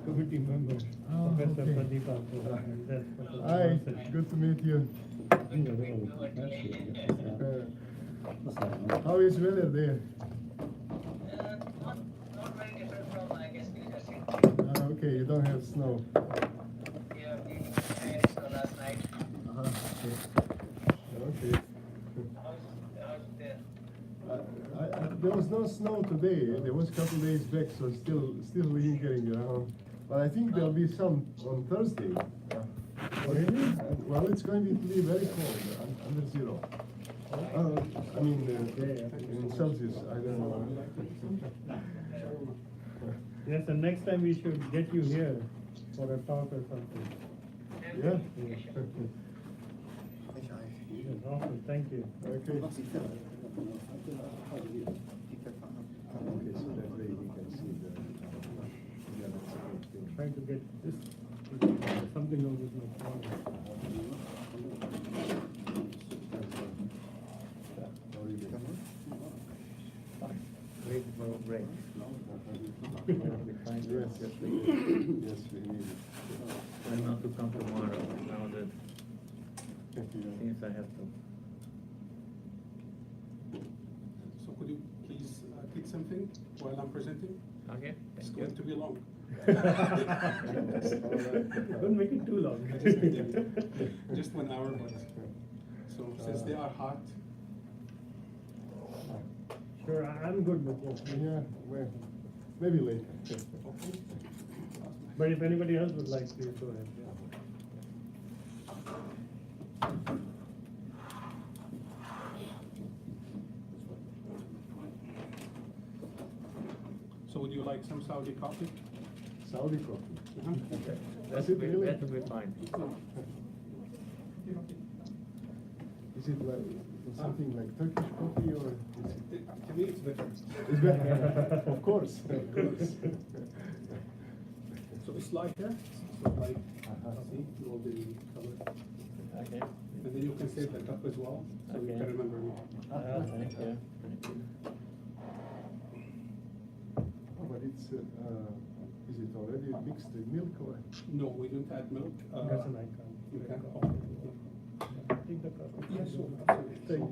committee member, Professor Bati. Hi, good to meet you. How is weather there? Not very different from, I guess, leadership. Okay, you don't have snow. Yeah, we had snow last night. Okay. Okay. How's there? There was no snow today. There was a couple days back, so still lingering around. But I think there'll be some on Thursday. Really? Well, it's going to be very cold, under zero. I mean, in Celsius, I don't know. Yes, and next time we should get you here for a talk or something. Yeah. Yes, awesome, thank you. Okay. Trying to get this, something over with my phone. Wait for a break. Yes, yes, we need it. Try not to come tomorrow, now that since I have to. So could you please click something while I'm presenting? Okay, It's thank going you. to be long. Don't make it too long. Just 1 hour, but so since they are hot, Sure, I'm good with it. Yeah, well, maybe later. okay. But if anybody else would like to, go ahead. So would you like some Saudi coffee? Saudi coffee. Okay. Is it really? That will be fine. Is it like something like Turkish coffee or is it? To me, it's better. It's better. Of course. Of course. So it's like here, so like, see, all the color. Okay. And then you can save the cup as well, so you Okay. can remember me. Thank you. Oh, but it's, is it already mixed with milk or? No, we don't add milk. That's an icon. You can, Take the cup. yes, sure, Like, absolutely.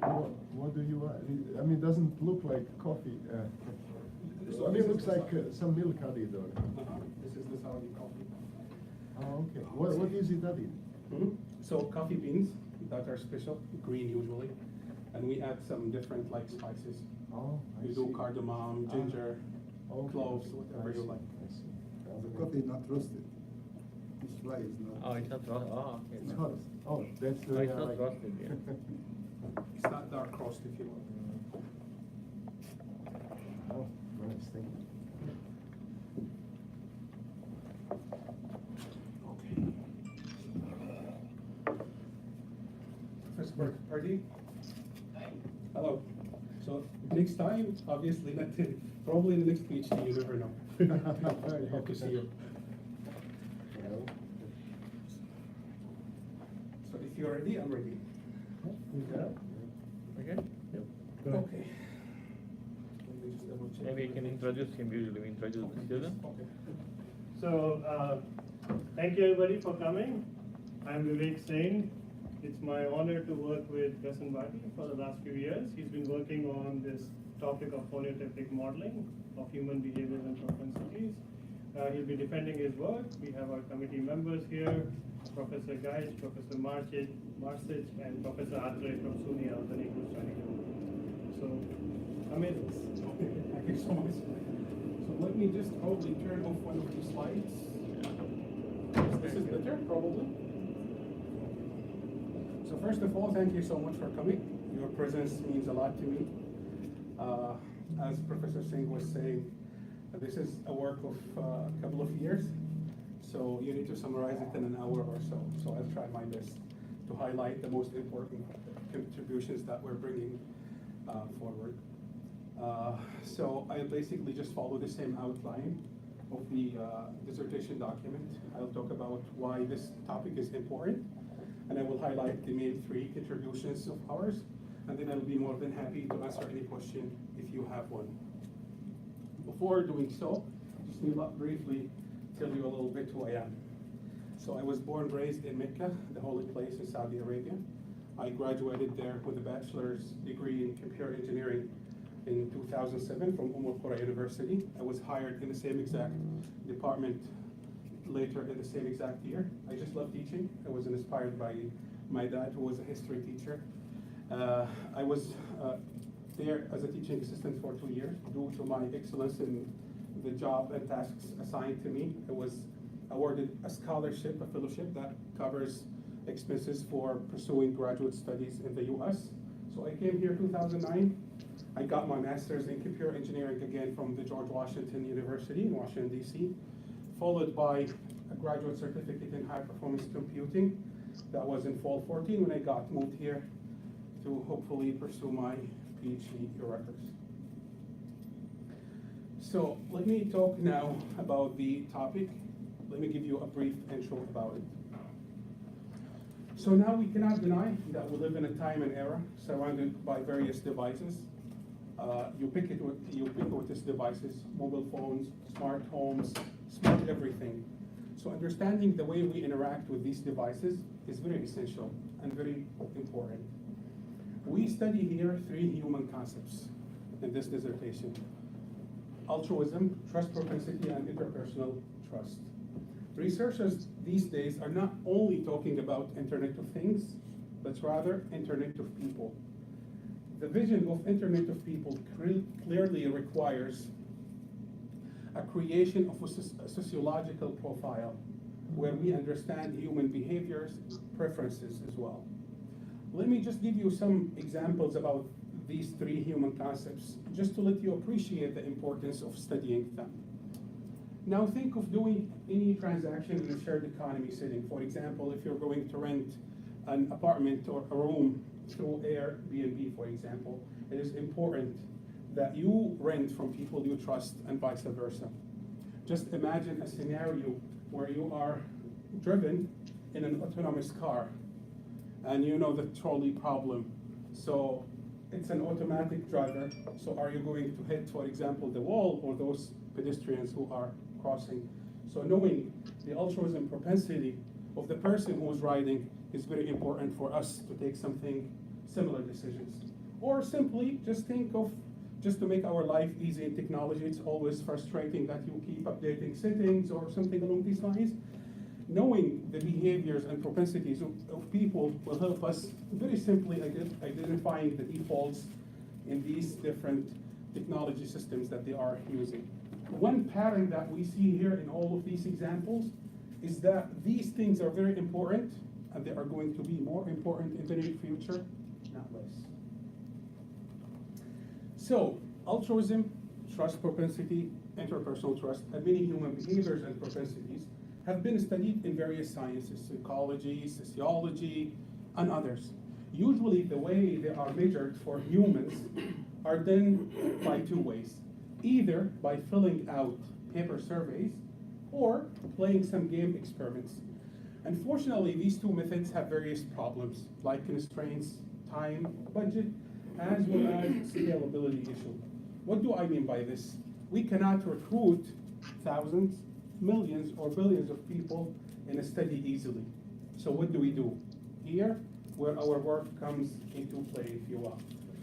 what do you, I mean, it doesn't look like coffee. So I mean, this it looks is like some milk added or. This is the Saudi coffee. Oh, okay. What is it added? So coffee beans that are special, green usually, and we add some different like spices. Oh, I We see. do cardamom, ginger, Okay. cloves, I whatever you see, like. I see. The coffee is not roasted. It's dry, it's not. Oh, it's not roasted. Oh, okay. It's hot. Oh, that's the Oh, way it's I not like roasted yet. It's not dark roast if you want. Oh, nice, thank you. Professor Pardee? Hello. So next time, obviously, not probably in the next PhD, you never know. I hope to see you. Well, So if you're ready, I'm ready. Yeah. Okay. Yep. Go ahead. Okay. Let me just double check. Maybe you can introduce him. Usually we introduce the student. Okay. So, thank you everybody for coming. I'm Vivek Singh. It's my honor to work with GHASSAN Bati for the last few years. He's been working on this topic of phoneotypic modeling of human behaviors and propensities. He'll be defending his work. We have our committee members here, Professor Geis, Professor Marcic, and Professor Atre from SUNY, the English study. So, amazing. Okay, thank you so much. So let me just probably turn off one of the slides. This is better, probably. So first of all, thank you so much for coming. Your presence means a lot to me. As Professor Singh was saying, this is a work of a couple of years, so you need to summarize it in an hour or so. So I'll try my best to highlight the most important contributions that we're bringing forward. So I'll basically just follow the same outline of the dissertation document. I'll talk about why this topic is important, and I will highlight the main 3 contributions of ours, and then I'll be more than happy to answer any question if you have one. Before doing so, just need to briefly tell you a little bit who I am. So I was born and raised in Mecca, the holy place in Saudi Arabia. I graduated there with a bachelor's degree in computer engineering in 2007 from Qura University. I was hired in the same exact department later in the same exact year. I just love teaching. I was inspired by my dad, who was a history teacher. I was there as a teaching assistant for 2 years due to my excellence in the job and tasks assigned to me. I was awarded a scholarship, a fellowship that covers expenses for pursuing graduate studies in the US. So I came here 2009. I got my master's in computer engineering again from the George Washington University in Washington, DC, followed by a graduate certificate in high performance computing. That was in fall 14 when I got moved here to hopefully pursue my PhD at Rutgers. So let me talk now about the topic. Let me give you a brief intro about it. So now we cannot deny that we live in a time and era surrounded by various devices, ubiquitous devices, mobile phones, smart homes, smart everything. So understanding the way we interact with these devices is very essential and very important. We study here 3 human concepts in this dissertation: altruism, trust propensity, and interpersonal trust. Researchers these days are not only talking about Internet of Things, but rather Internet of People. The vision of Internet of People clearly requires a creation of a sociological profile where we understand human behaviors, preferences as well. Let me just give you some examples about these 3 human concepts, just to let you appreciate the importance of studying them. Now think of doing any transaction in a shared economy setting. For example, if you're going to rent an apartment or a room through Airbnb, for example, it is important that you rent from people you trust and vice versa. Just imagine a scenario where you are driven in an autonomous car and you know the trolley problem. So it's an automatic driver. So are you going to hit, for example, the wall or those pedestrians who are crossing? So knowing the altruism propensity of the person who is riding is very important for us to take something similar decisions. Or simply just think of, just to make our life easy in technology, it's always frustrating that you keep updating settings or something along these lines. Knowing the behaviors and propensities of people will help us very simply identifying the defaults in these different technology systems that they are using. One pattern that we see here in all of these examples is that these things are very important and they are going to be more important in the near future, not less. So, altruism, trust propensity, interpersonal trust, and many human behaviors and propensities have been studied in various sciences, psychology, sociology, and others. Usually the way they are measured for humans are done by 2 ways. Either by filling out paper surveys or playing some game experiments. Unfortunately, these 2 methods have various problems, like constraints, time, budget, as well as scalability issue. What do I mean by this? We cannot recruit thousands, millions, or billions of people in a study easily. So what do? Here, where our work comes into play, if you will.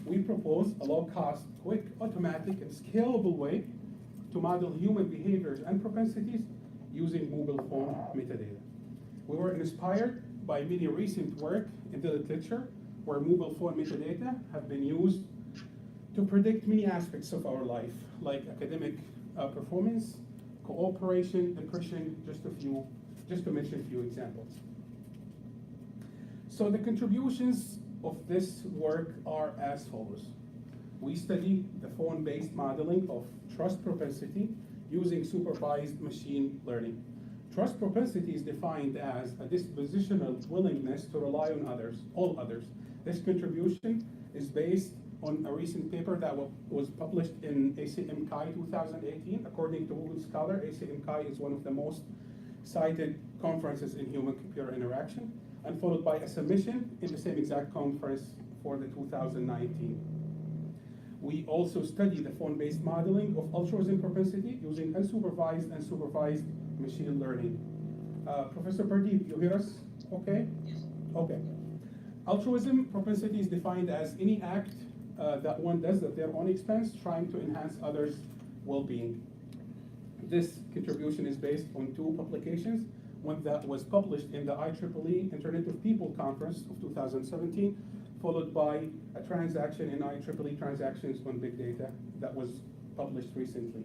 We propose a low-cost, quick, automatic, and scalable way to model human behaviors and propensities using mobile phone metadata. We were inspired by many recent work in the literature where mobile phone metadata have been used to predict many aspects of our life, like academic performance, cooperation, depression, just to mention a few examples. So the contributions of this work are as follows. We study the phone-based modeling of trust propensity using supervised machine learning. Trust propensity is defined as a dispositional willingness to rely on others, all others. This contribution is based on a recent paper that was published in ACM Chi 2018. According to Google Scholar, ACM Chi is one of the most cited conferences in human-computer interaction, and followed by a submission in the same exact conference for the 2019. We also study the phone-based modeling of altruism propensity using unsupervised and supervised machine learning. Professor Pardeep, you hear us? Okay? Yes. Okay. Altruism propensity is defined as any act that one does at their own expense, trying to enhance others' well-being. This contribution is based on two publications, one that was published in the IEEE Internet of People Conference of 2017, followed by a transaction in IEEE Transactions on Big Data that was published recently.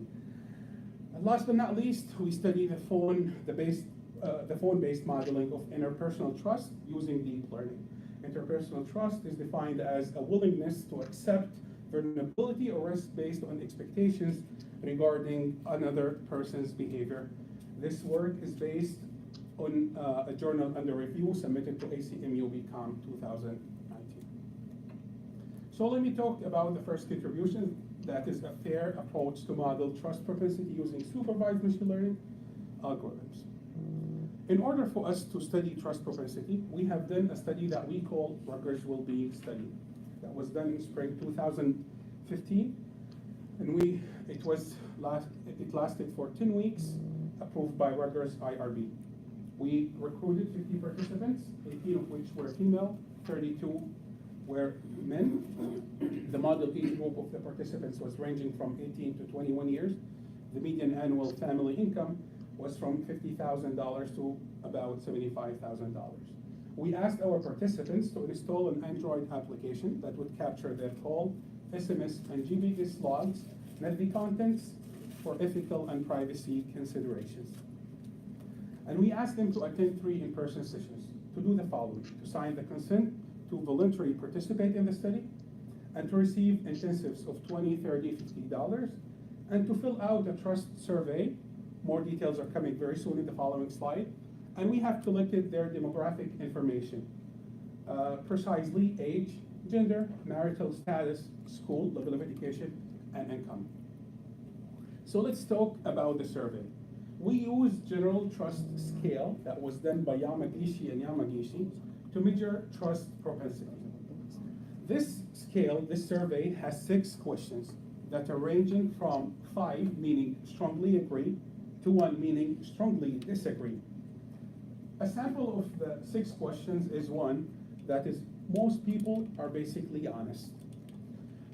And last but not least, we study the phone-based modeling of interpersonal trust using deep learning. Interpersonal trust is defined as a willingness to accept vulnerability or risk based on expectations regarding another person's behavior. This work is based on a journal under review submitted to ACMU BCom 2019. So let me talk about the first contribution, that is a fair approach to model trust propensity using supervised machine learning algorithms. In order for us to study trust propensity, we have done a study that we call Rutgers Wellbeing Study. That was done in spring 2015, and it lasted for 10 weeks, approved by Rutgers IRB. We recruited 50 participants, 18 of which were female, 32 were men. The model age group of the participants was ranging from 18 to 21 years. The median annual family income was from $50,000 to about $75,000. We asked our participants to install an Android application that would capture their call, SMS, and GPS logs, net the contents for ethical and privacy considerations. And we asked them to attend 3 in-person sessions to do the following: to sign the consent to voluntarily participate in the study, and to receive intensives of $20, $30, $50, and to fill out a trust survey. More details are coming very soon in the following slide. And we have collected their demographic information, precisely age, gender, marital status, school, level of education, and income. So let's talk about the survey. We used general trust scale that was done by Yamagishi and Yamagishi to measure trust propensity. This scale, this survey, has 6 questions that are ranging from 5, meaning strongly agree, to 1, meaning strongly disagree. A sample of the 6 questions is one that is most people are basically honest.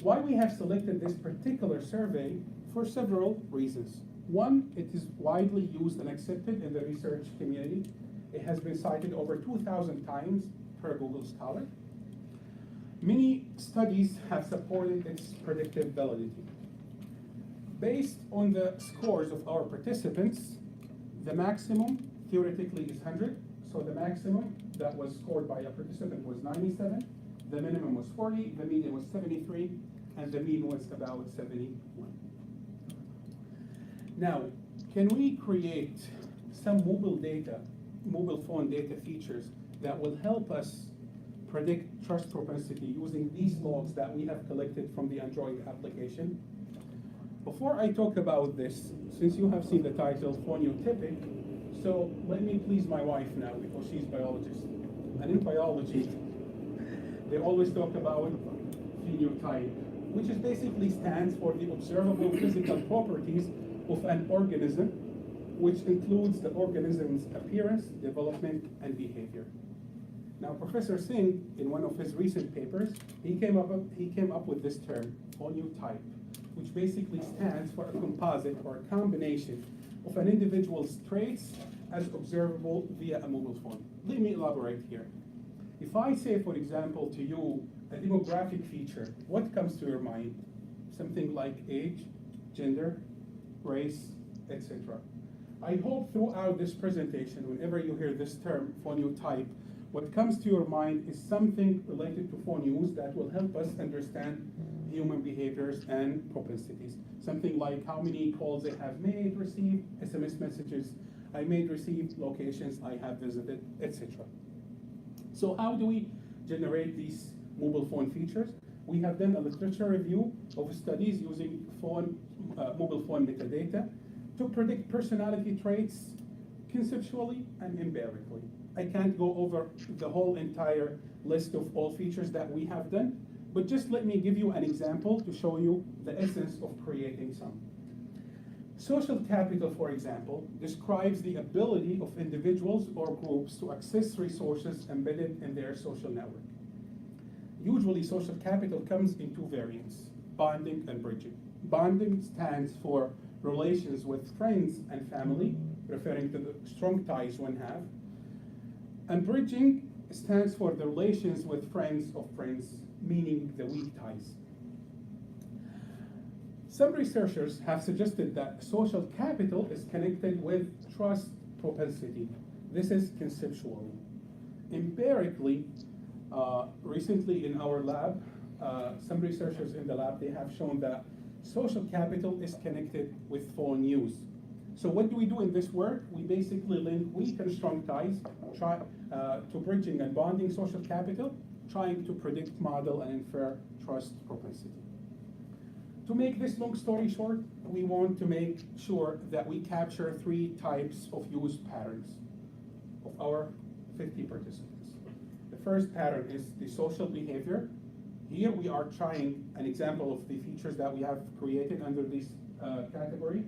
Why we have selected this particular survey? For several reasons. 1, it is widely used and accepted in the research community. It has been cited over 2,000 times per Google Scholar. Many studies have supported its predictive validity. Based on the scores of our participants, the maximum theoretically is 100. So the maximum that was scored by a participant was 97, the minimum was 40, the median was 73, and the mean was about 71. Now, can we create some mobile phone data features that will help us predict trust propensity using these logs that we have collected from the Android application? Before I talk about this, since you have seen the title Phoneotypic, so let me please my wife now because she's a biologist. And in biology, they always talk about phenotype, which is basically stands for the observable physical properties of an organism, which includes the organism's appearance, development, and behavior. Now, Professor Singh, in one of his recent papers, he came up with this term, phoneotype, which basically stands for a composite or a combination of an individual's traits as observable via a mobile phone. Let me elaborate here. If I say, for example, to you, a demographic feature, what comes to your mind? Something like age, gender, race, etc. I hope throughout this presentation, whenever you hear this term, phoneotype, what comes to your mind is something related to phone use that will help us understand human behaviors and propensities. Something like how many calls I have made, received, SMS messages I made, received, locations I have visited, etc. So how do we generate these mobile phone features? We have done a literature review of studies using mobile phone metadata to predict personality traits conceptually and empirically. I can't go over the whole entire list of all features that we have done, but just let me give you an example to show you the essence of creating some. Social capital, for example, describes the ability of individuals or groups to access resources embedded in their social network. Usually, social capital comes in two variants, bonding and bridging. Bonding stands for relations with friends and family, referring to the strong ties one have. And bridging stands for the relations with friends of friends, meaning the weak ties. Some researchers have suggested that social capital is connected with trust propensity. This is conceptually. Empirically, recently in our lab, some researchers in the lab, they have shown that social capital is connected with phone use. So what do we do in this work? We basically link weak and strong ties to bridging and bonding social capital, trying to predict, model, and infer trust propensity. To make this long story short, we want to make sure that we capture 3 types of use patterns of our 50 participants. The first pattern is the social behavior. Here we are trying an example of the features that we have created under this category.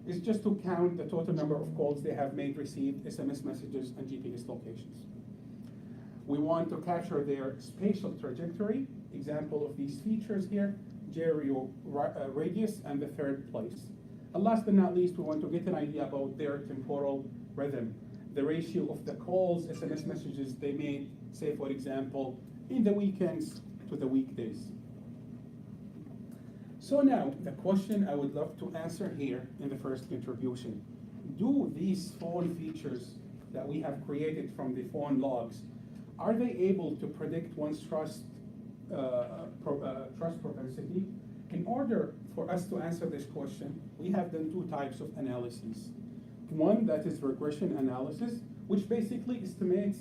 Is just to count the total number of calls they have made, received, SMS messages, and GPS locations. We want to capture their spatial trajectory. Example of these features here, geo radius, and the third place. And last but not least, we want to get an idea about their temporal rhythm, the ratio of the calls, SMS messages they made, say for example, in the weekends to the weekdays. So now, the question I would love to answer here in the first contribution, do these phone features that we have created from the phone logs, are they able to predict one's trust propensity? In order for us to answer this question, we have done 2 types of analyses. One that is regression analysis, which basically estimates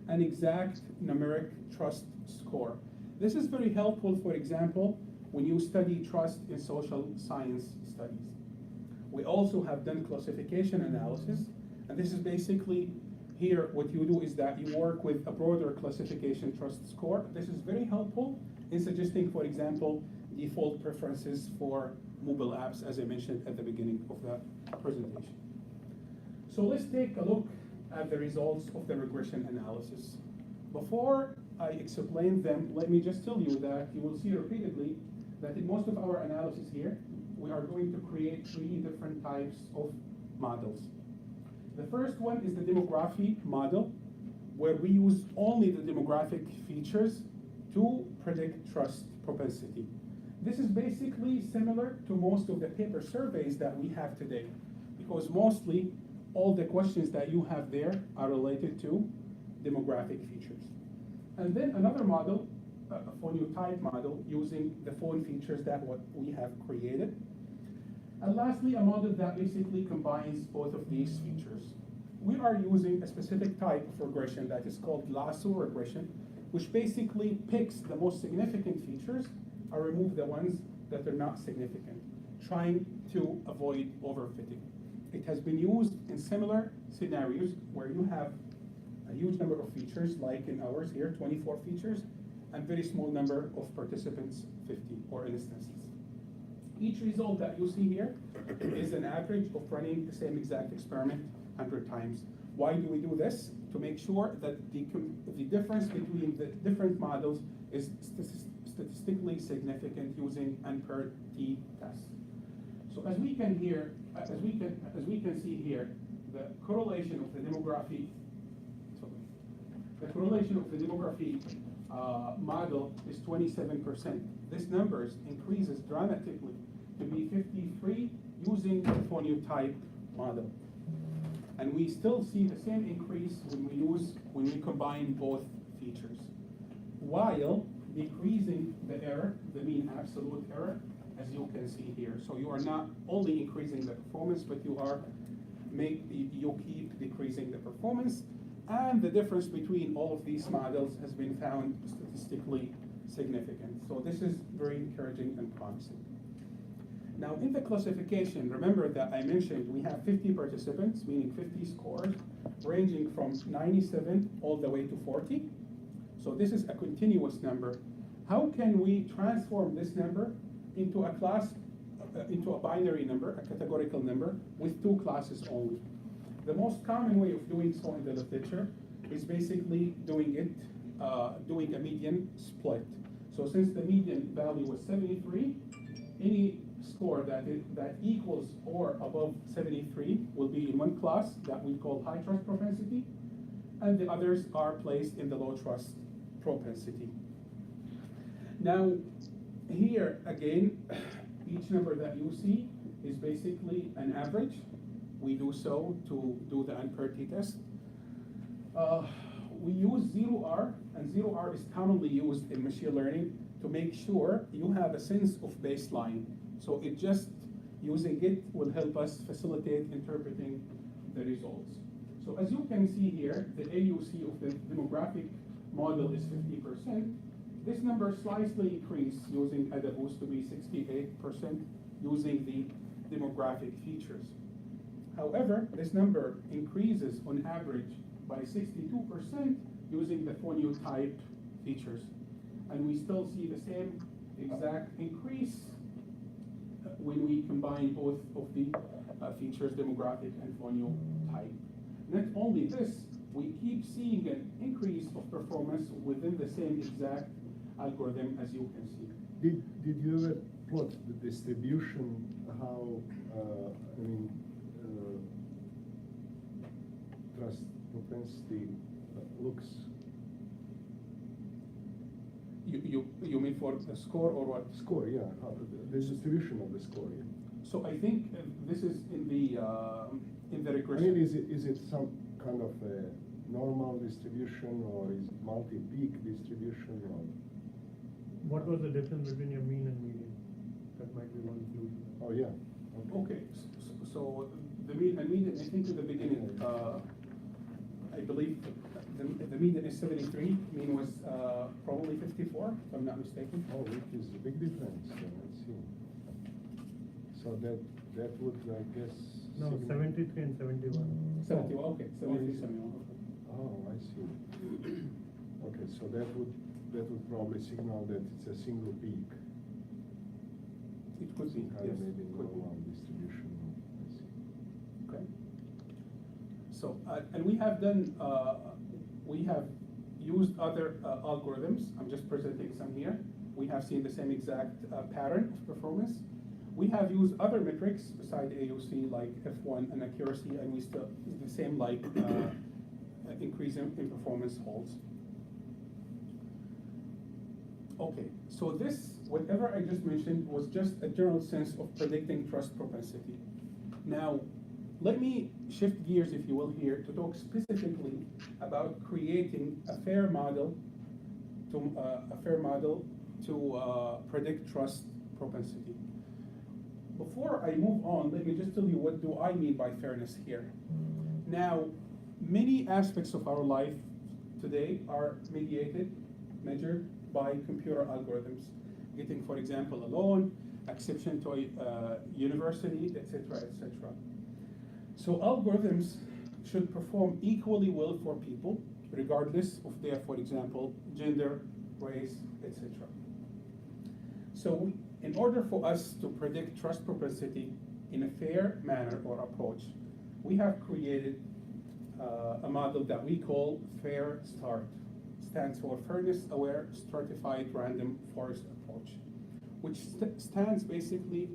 an exact numeric trust score. This is very helpful, for example, when you study trust in social science studies. We also have done classification analysis, and this is basically here what you do is that you work with a broader classification trust score. This is very helpful in suggesting, for example, default preferences for mobile apps, as I mentioned at the beginning of the presentation. So let's take a look at the results of the regression analysis. Before I explain them, let me just tell you that you will see repeatedly that in most of our analysis here, we are going to create 3 different types of models. The first one is the demography model, where we use only the demographic features to predict trust propensity. This is basically similar to most of the paper surveys that we have today, because mostly all the questions that you have there are related to demographic features. And then another model, a phoneotype model, using the phone features that what we have created. And lastly, a model that basically combines both of these features. We are using a specific type of regression that is called lasso regression, which basically picks the most significant features and remove the ones that are not significant, trying to avoid overfitting. It has been used in similar scenarios where you have a huge number of features, like in ours here, 24 features, and very small number of participants, 50 or instances. Each result that you see here is an average of running the same exact experiment 100 times. Why do we do this? To make sure that the difference between the different models is statistically significant using an per t test. So as we can see here, the correlation of the demography model is 27%. This number increases dramatically to be 53 using the phoneotype model. And we still see the same increase when we combine both features, while decreasing the error, the mean absolute error, as you can see here. So you are not only increasing the performance, but you keep decreasing the performance. And the difference between all of these models has been found statistically significant. So this is very encouraging and promising. Now in the classification, remember that I mentioned we have 50 participants, meaning 50 scores, ranging from 97 all the way to 40. So this is a continuous number. How can we transform this number into a class into a binary number, a categorical number, with two classes only. The most common way of doing so in the literature is basically doing a median split. So since the median value was 73, any score that equals or above 73 will be in one class that we call high trust propensity, and the others are placed in the low trust propensity. Now, here again, each number that you see is basically an average. We do so to do the uncertainty test. We use 0R, and 0R is commonly used in machine learning to make sure you have a sense of baseline. So it just, using it will help us facilitate interpreting the results. So as you can see here, the AUC of the demographic model is 50%. This number slightly increased using AdaBoost to be 68% using the demographic features. However, this number increases on average by 62% using the phoneotype features. And we still see the same exact increase when we combine both of the features, demographic and phoneotype. Not only this, we keep seeing an increase of performance within the same exact algorithm, as you can see. Did you ever plot the distribution, how, trust propensity looks? You mean for the score or what? Score, yeah, how, the distribution of the score, yeah. So I think this is in the I regression. mean, is it some kind of a normal distribution, or is it multi-peak distribution, or? What was the difference between your mean and median? That might be one clue. Oh, yeah. Okay, so the mean, I think in the beginning, I believe the median is 73, mean was probably 54, if I'm not mistaken. Oh, it is a big difference, let's see. So that would, I guess. No, 73 and 71. 71, okay, 73, 71. Oh, I see. Okay, so that would probably signal that it's a single peak. It could be, Kind yes, of maybe could be. normal distribution. I see. Okay. So, and we have done, we have used other algorithms. I'm just presenting some here. We have seen the same exact pattern of performance. We have used other metrics beside AUC like F1 and accuracy, and we still, the same like increase in performance holds. Okay, so this, whatever I just mentioned, was just a general sense of predicting trust propensity. Now, let me shift gears, if you will, here to talk specifically about creating a fair model to predict trust propensity. Before I move on, let me just tell you what do I mean by fairness here. Now, many aspects of our life today are measured by computer algorithms, getting, for example, a loan, acceptance to a university, etc., etc. So algorithms should perform equally well for people, regardless of their, for example, gender, race, etc. So in order for us to predict trust propensity in a fair manner or approach, we have created a model that we call FAIR START. Stands for Fairness Aware Stratified Random Forest Approach, which stands basically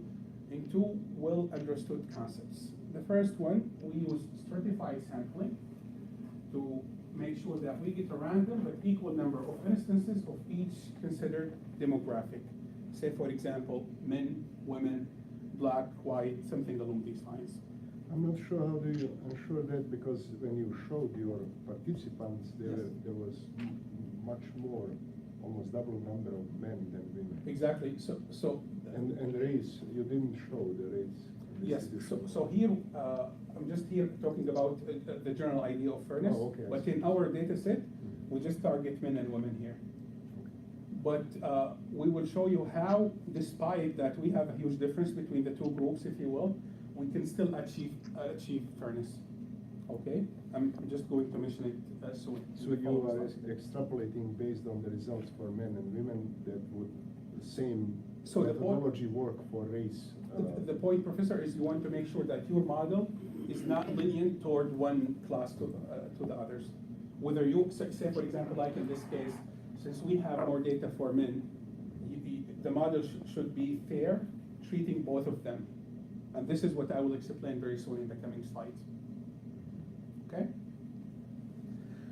in two well understood concepts. The first one, we use stratified sampling to make sure that we get a random but equal number of instances of each considered demographic. Say, for example, men, women, black, white, something along these lines. I'm not sure how do you ensure that, because when you showed your participants, there was much more, almost double number of men than women. Exactly. And race, you didn't show the race. Yes. So here, I'm just here talking about the general idea of fairness. Oh, okay, But in our data set, we just target men and women here. But we will show you how, despite that we have a huge difference between the two groups, if you will, we can still achieve fairness. Okay? I'm just going to mention it soon. So you are extrapolating based on the results for men and women that would the same So the point- methodology work for race? The point, Professor, is you want to make sure that your model is not lenient toward one class to the others. Whether you, say for example, like in this case, since we have more data for men, the model should be fair, treating both of them. And this is what I will explain very soon in the coming slides. Okay?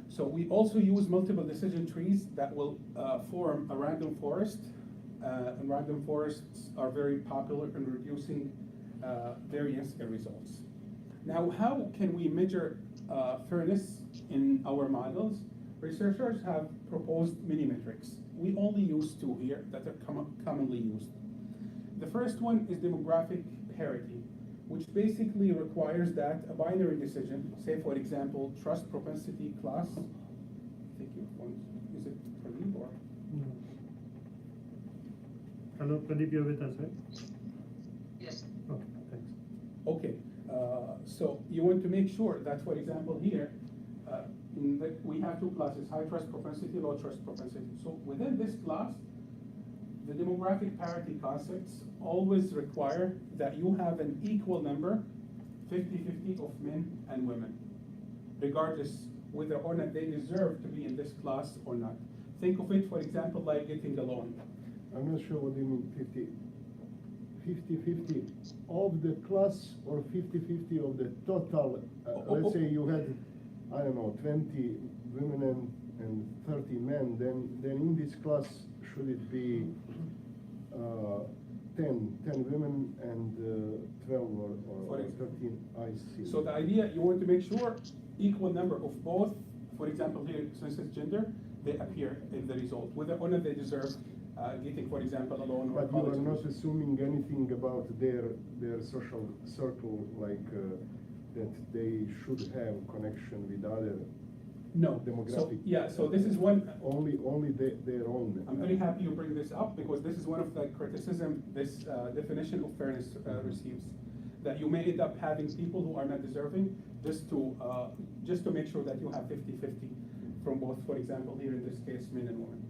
So we also use multiple decision trees that will form a random forest. And random forests are very popular in reducing variance in results. Now, how can we measure fairness in our models? Researchers have proposed many metrics. We only use two here that are commonly used. The first one is demographic parity, which basically requires that a binary decision, say for example, trust propensity class, I think your phone, is it for you or? Hello, Pradeep, you're with us, right? Yes. Okay, thanks. Okay, so you want to make sure that, for example, here, we have two classes, high trust propensity, low trust propensity. So within this class, the demographic parity concepts always require that you have an equal number, 50-50 of men and women, regardless whether or not they deserve to be in this class or not. Think of it, for example, like getting a loan. I'm not sure what you mean 50-50 of the class or 50-50 of the total. Let's say you had, I don't know, 20 women and 30 men, then in this class, should it be 10 women and 12 or 13? I see. So the idea, you want to make sure equal number of both, for example, here, since it's gender, they appear in the result, whether or not they deserve getting, for example, a loan or But you college are not admission. assuming anything about their social circle, like that they should have connection with other No. So, demographic. yeah, so this is one, Only their own. I'm very happy you bring this up, because this is one of the criticism this definition of fairness receives. That you may end up having people who are not deserving, just to make sure that you have 50-50 from both, for example, here in this case, men and women.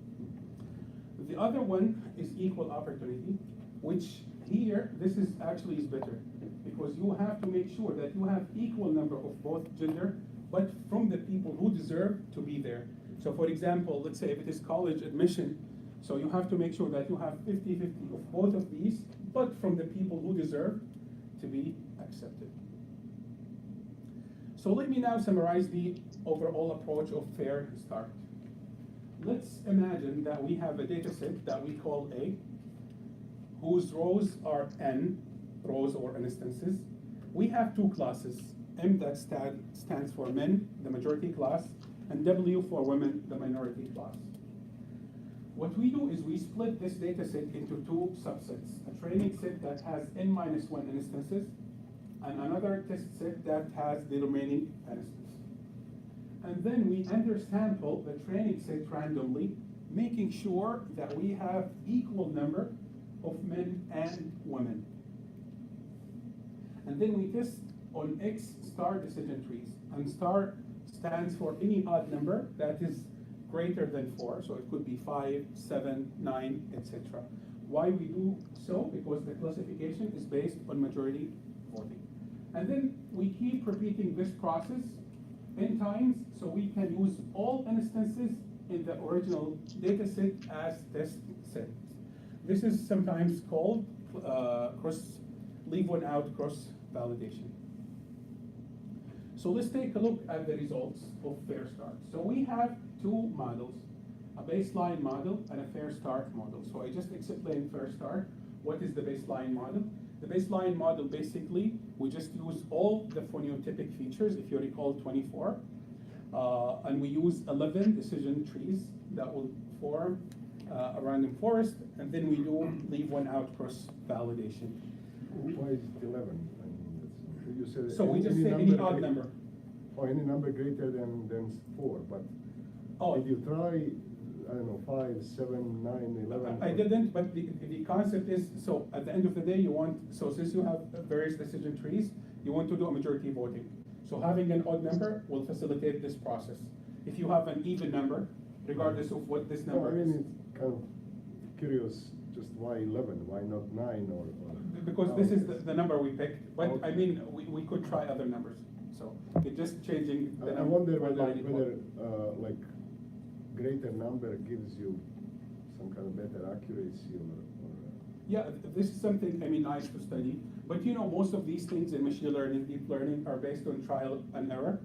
The other one is equal opportunity, which here, this is actually is better, because you have to make sure that you have equal number of both gender, but from the people who deserve to be there. So for example, let's say if it is college admission, so you have to make sure that you have 50-50 of both of these, but from the people who deserve to be accepted. So let me now summarize the overall approach of Fair Start. Let's imagine that we have a data set that we call A, whose rows are n, rows or instances. We have two classes, M that stands for men, the majority class, and W for women, the minority class. What we do is we split this data set into two subsets, a training set that has n-1 instances, and another test set that has the remaining instances. And then we undersample the training set randomly, making sure that we have equal number of men and women. And then we test on X star decision trees, and star stands for any odd number that is greater than 4, so it could be 5, 7, 9, etc. Why we do so? Because the classification is based on majority voting. And then we keep repeating this process n times, so we can use all instances in the original data set as test sets. This is sometimes called leave one out cross validation. So let's take a look at the results of Fair Start. So we have two models, a baseline model and a Fair Start model. So I just explained Fair Start. What is the baseline model? The baseline model, basically, we just use all the phoneotypic features, if you recall 24, and we use 11 decision trees that will form a random forest, and then we do leave one out cross validation. Why is it 11? I mean, you said So we just say any odd number. Or any number greater than 4, but Oh. did you try, I don't know, 5, 7, 9, 11? I didn't, but the concept is, so at the end of the day, you want, so since you have various decision trees, you want to do a majority voting. So having an odd number will facilitate this process. If you have an even number, regardless of what this No, number I mean, is. it's kind of curious, just why 11? Why not 9 or? Because this is the number we picked, but I mean, we could try other numbers. So it's just changing the I number. wonder for the whether 94. like greater number gives you some kind of better accuracy or Yeah, this is something, I mean, nice to study. But you know, most of these things in machine learning, deep learning, are based on trial and error.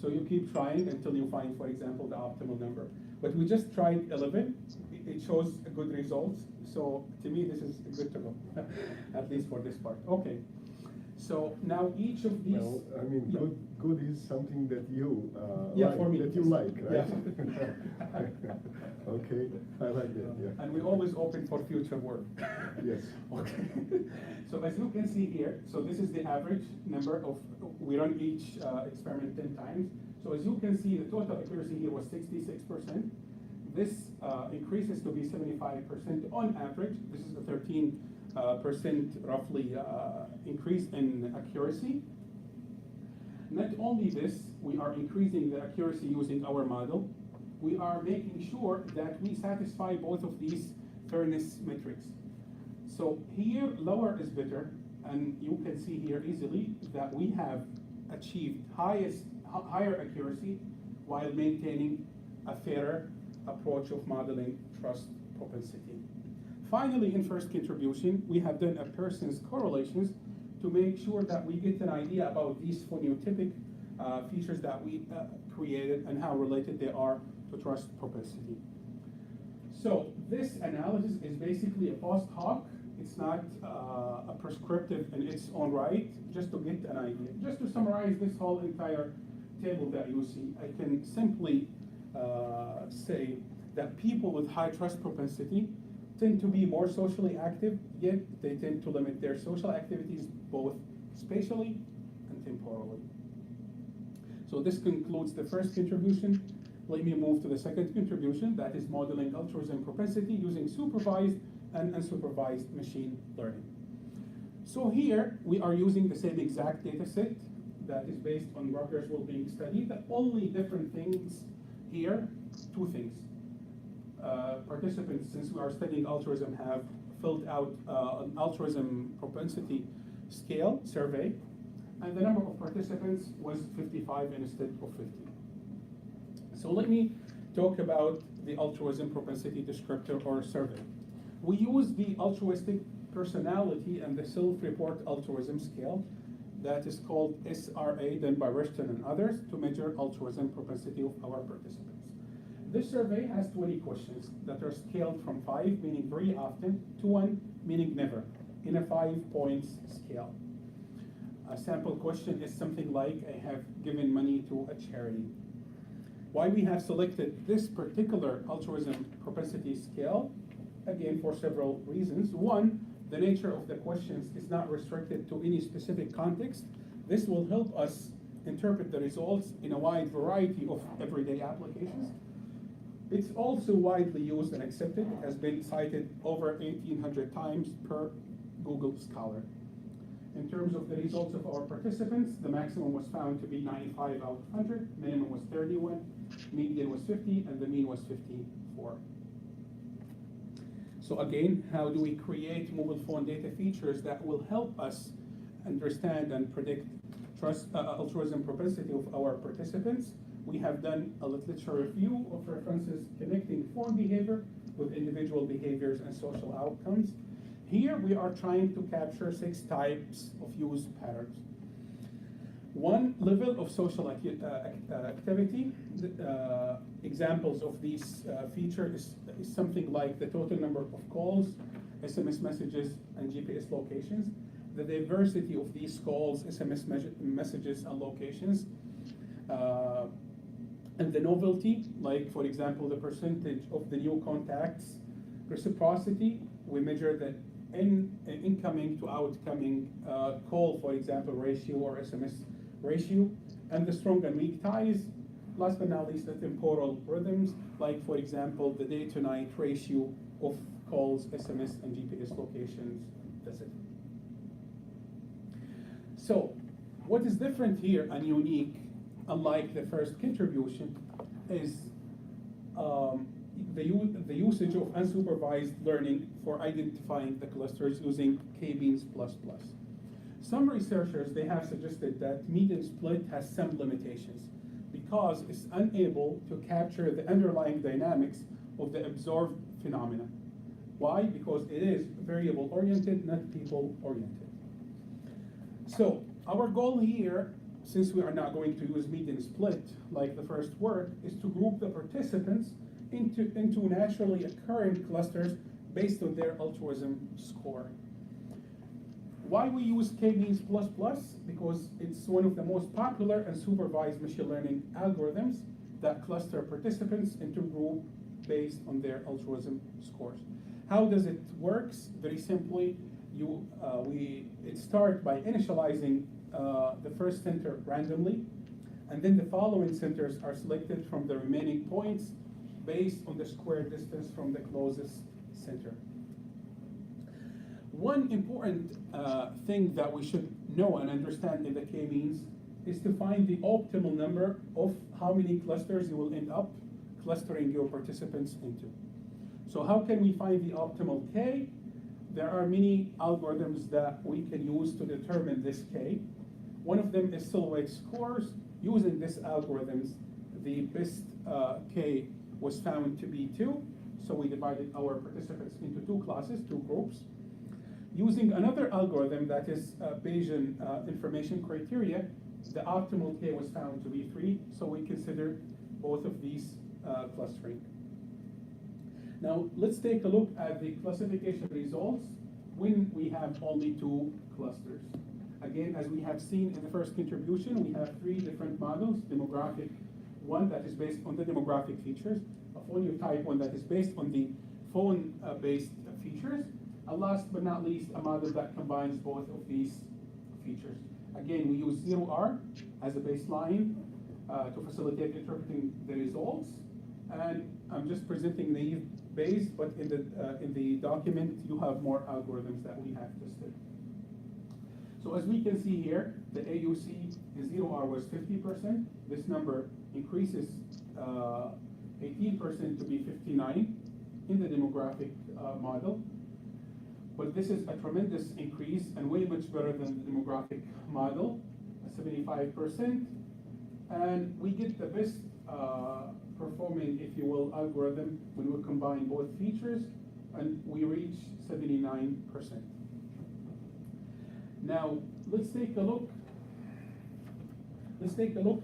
So you keep trying until you find, for example, the optimal number. But we just tried 11. It shows good results. So to me, this is good to go, at least for this part. Okay. So now each of these. Well, I mean, Yeah. good is something that you Yeah, like, for me, that you yes. like, right? Yeah. Okay, I like that. Yeah. And we always open for future work. Yes. Okay. So as you can see here, so this is the average number of, we run each experiment 10 times. So as you can see, the total accuracy here was 66%. This increases to be 75% on average. This is a 13% roughly increase in accuracy. Not only this, we are increasing the accuracy using our model. We are making sure that we satisfy both of these fairness metrics. So here, lower is better, and you can see here easily that we have achieved higher accuracy while maintaining a fairer approach of modeling trust propensity. Finally, in first contribution, we have done a person's correlations to make sure that we get an idea about these phoneotypic features that we created and how related they are to trust propensity. So this analysis is basically a post hoc. It's not a prescriptive in its own right, just to get an idea. Just to summarize this whole entire table that you see, I can simply say that people with high trust propensity tend to be more socially active, yet they tend to limit their social activities both spatially and temporally. So this concludes the first contribution. Let me move to the second contribution, that is modeling altruism propensity using supervised and unsupervised machine learning. So here we are using the same exact data set that is based on Rutgers well-being study. The only different things here, two things. Participants, since we are studying altruism, have filled out an altruism propensity scale survey, and the number of participants was 55 instead of 50. So let me talk about the altruism propensity descriptor or survey. We use the altruistic personality and the self-report altruism scale that is called SRA, done by Rushton and others, to measure altruism propensity of our participants. This survey has 20 questions that are scaled from 5, meaning very often, to 1, meaning never, in a 5 points scale. A sample question is something like, I have given money to a charity. Why we have selected this particular altruism propensity scale? Again, for several reasons. One, the nature of the questions is not restricted to any specific context. This will help us interpret the results in a wide variety of everyday applications. It's also widely used and accepted. It has been cited over 1,800 times per Google Scholar. In terms of the results of our participants, the maximum was found to be 95 out of 100, minimum was 31, median was 50, and the mean was 54. So again, how do we create mobile phone data features that will help us understand and predict trust altruism propensity of our participants? We have done a literature review of references connecting phone behavior with individual behaviors and social outcomes. Here we are trying to capture 6 types of use patterns. One, level of social activity. Examples of these features is something like the total number of calls, SMS messages, and GPS locations. The diversity of these calls, SMS messages, and locations. And the novelty, like for example, the percentage of the new contacts. Reciprocity, we measure the incoming to outgoing call, for example, ratio or SMS ratio. And the strong and weak ties. Last but not least, the temporal rhythms, like for example, the day to night ratio of calls, SMS, and GPS locations. That's it. So, what is different here and unique, unlike the first contribution, is the usage of unsupervised learning for identifying the clusters using k-means plus plus. Some researchers, they have suggested that median split has some limitations because it's unable to capture the underlying dynamics of the observed phenomena. Why? Because it is variable-oriented, not people-oriented. So our goal here, since we are not going to use median split like the first work, is to group the participants into naturally occurring clusters based on their altruism score. Why we use k-means plus plus? Because it's one of the most popular and supervised machine learning algorithms that cluster participants into groups based on their altruism scores. How does it work? Very simply, it starts by initializing the first center randomly, and then the following centers are selected from the remaining points based on the square distance from the closest center. One important thing that we should know and understand in the k-means is to find the optimal number of how many clusters you will end up clustering your participants into. So how can we find the optimal k? There are many algorithms that we can use to determine this k. One of them is silhouette scores. Using these algorithms, the best k was found to be 2. So we divided our participants into 2 classes, 2 groups. Using another algorithm that is Bayesian information criteria, the optimal k was found to be 3. So we consider both of these clustering. Now let's take a look at the classification results when we have only 2 clusters. Again, as we have seen in the first contribution, we have 3 different models: demographic one that is based on the demographic features, a phoneotype one that is based on the phone-based features, and last but not least, a model that combines both of these features. Again, we use 0R as a baseline to facilitate interpreting the results, and I'm just presenting naive Bayes, but in the document you have more algorithms that we have tested. So as we can see here, the AUC in 0R was 50%. This number increases 18% to be 59 in the demographic model. But this is a tremendous increase and way much better than the demographic model, 75%. And we get the best performing, if you will, algorithm when we combine both features, and we reach 79%. Now, let's take a look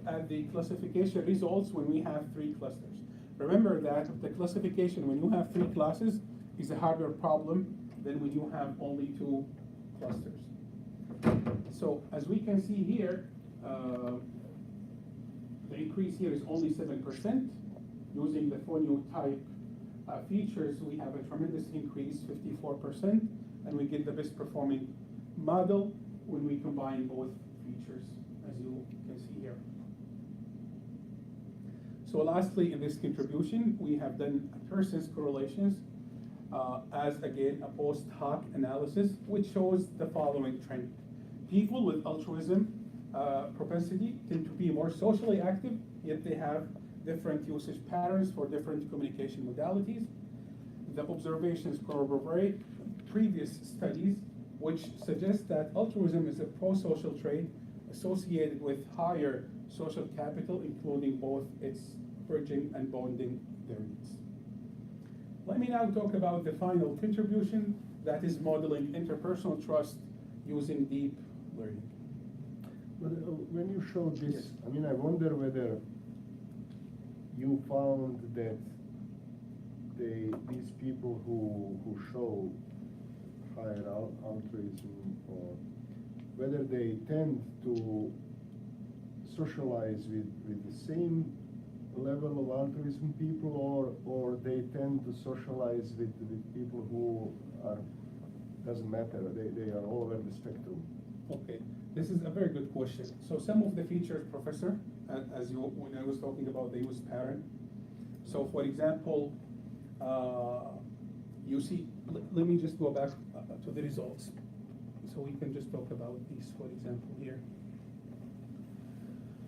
at the classification results when we have 3 clusters. Remember that the classification when you have 3 classes is a harder problem than when you have only 2 clusters. So as we can see here, the increase here is only 7%. Using the phoneotype features, we have a tremendous increase, 54%, and we get the best performing model when we combine both features, as you can see here. So lastly, in this contribution, we have done Pearson's correlations as, again, a post hoc analysis, which shows the following trend. People with altruism propensity tend to be more socially active, yet they have different usage patterns for different communication modalities. The observations corroborate previous studies, which suggest that altruism is a pro-social trait associated with higher social capital, including both its bridging and bonding their needs. Let me now talk about the final contribution, that is modeling interpersonal trust using deep learning. But when you showed this, Yes. I mean, I wonder whether you found that these people who show higher altruism, or whether they tend to socialize with the same level of altruism people, or they tend to socialize with people who are, doesn't matter, they are all over the spectrum. Okay, this is a very good question. So some of the features, Professor, when I was talking about the use pattern. So for example, you see, let me just go back to the results. So we can just talk about these, for example, here.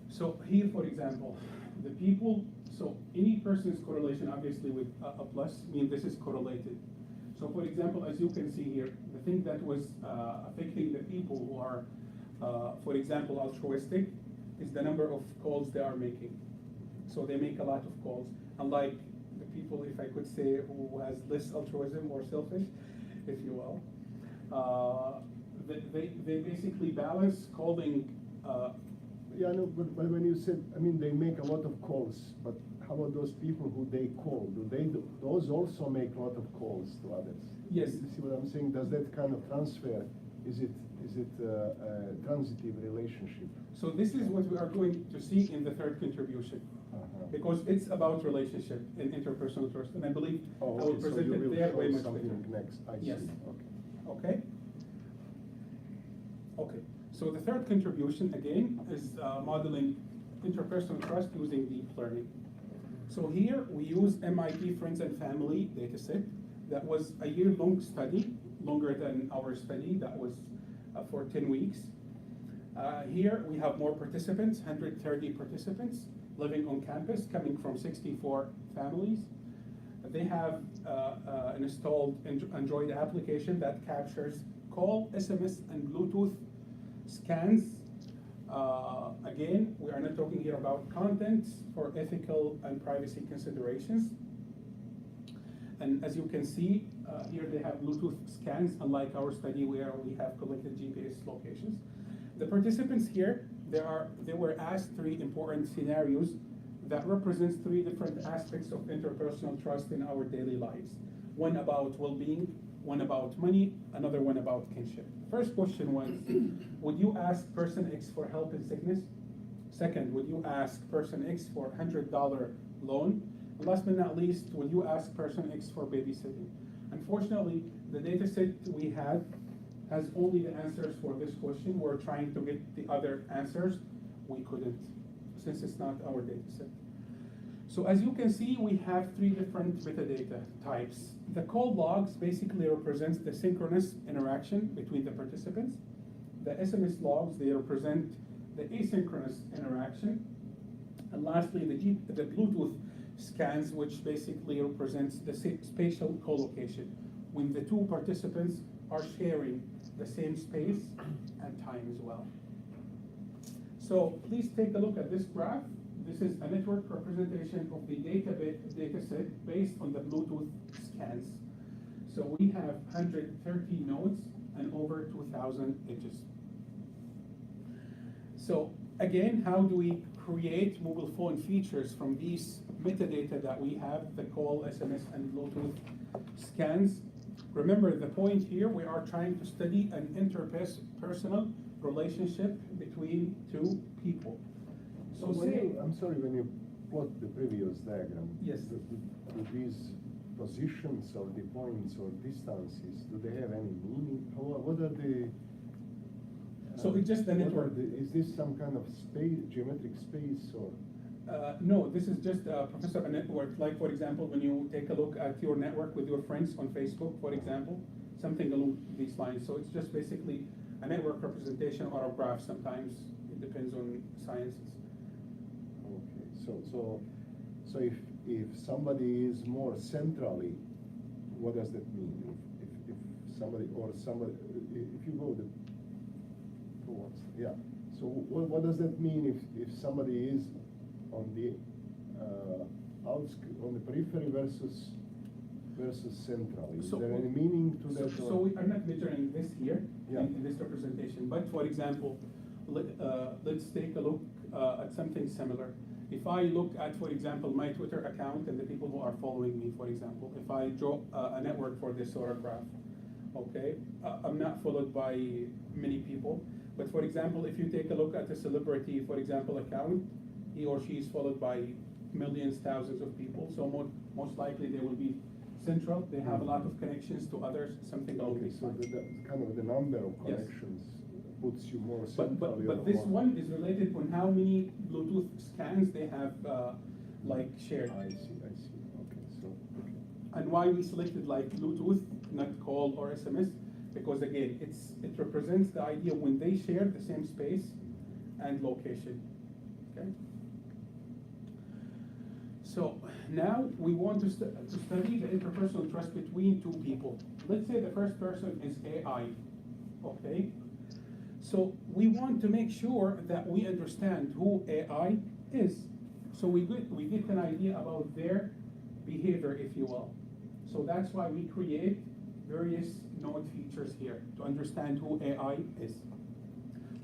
So here, for example, the people So any person's correlation, obviously with a plus, means this is correlated. So for example, as you can see here, the thing that was affecting the people who are, for example, altruistic, is the number of calls they are making. So they make a lot of calls, unlike the people, if I could say, who has less altruism or selfish, if you will. They basically balance calling. Yeah, no, but when you said, I mean, they make a lot of calls, but how about those people who they call? Those also make a lot of calls to others? Yes. You see what I'm saying? Does that kind of transfer, is it a transitive relationship? So this is what we are going to see in the third contribution, because it's about relationship and interpersonal trust, and I believe I will Okay, so present you it will there show way much something later. next, I see, Yes. okay. Okay? Okay, so the third contribution, again, is modeling interpersonal trust using deep learning. So here, we use MIT Friends and Family dataset. That was a year-long study, longer than our study, that was for 10 weeks. Here, we have more participants, 130 participants living on campus, coming from 64 families. They have an installed Android application that captures call, SMS, and Bluetooth scans. Again, we are not talking here about content for ethical and privacy considerations. And as you can see, here they have Bluetooth scans, unlike our study where we have collected GPS locations. The participants here, they were asked 3 important scenarios that represents 3 different aspects of interpersonal trust in our daily lives. One about well-being, one about money, another one about kinship. First question was, would you ask person X for help in sickness? Second, would you ask person X for $100 loan? And last but not least, would you ask person X for babysitting? Unfortunately, the data set we had has only the answers for this question. We're trying to get the other answers. We couldn't, since it's not our data set. So as you can see, we have 3 different metadata types. The call logs basically represents the synchronous interaction between the participants. The SMS logs, they represent the asynchronous interaction. And lastly, the Bluetooth scans, which basically represents the spatial collocation, when the 2 participants are sharing the same space and time as well. So please take a look at this graph. This is a network representation of the data set based on the Bluetooth scans. So we have 130 nodes and over 2,000 edges. So again, how do we create mobile phone features from these metadata that we have, the call, SMS, and Bluetooth scans? Remember, the point here, we are trying to study an interpersonal relationship between 2 people. So I'm sorry, when you plot the previous diagram, Yes. do these positions or the points or distances, do they have any meaning? What are the? So it's just the what network. is this some kind of space, geometric space, or? No, this is just Professor, a network. Like, for example, when you take a look at your network with your friends on Facebook, for example, something along these lines. So it's just basically a network representation or a graph. Sometimes it depends on sciences. Okay, so if somebody is more centrally, what does that mean? If somebody if you go towards, yeah. So what does that mean if somebody is on the on the periphery versus centrally? Is So, there any meaning to that? So we are not measuring this here Yeah. in this representation, but for example, let's take a look at something similar. If I look at, for example, my Twitter account and the people who are following me, for example, if I draw a network for this sort of graph, okay, I'm not followed by many people, but for example, if you take a look at a celebrity, for example, account, he or she is followed by millions, thousands of people, so most likely they will be central. They have a lot of connections to others, something along Okay, these so lines. the kind of the number of Yes. connections puts you more centrally. But or this more- one is related on how many Bluetooth scans they have like shared. I see, okay, so, okay. And why we selected like Bluetooth, not call or SMS, because again, it represents the idea when they share the same space and location, okay? So now we want to study the interpersonal trust between two people. Let's say the first person is AI, okay? So we want to make sure that we understand who AI is. So we get an idea about their behavior, if you will. So that's why we create various node features here to understand who AI is.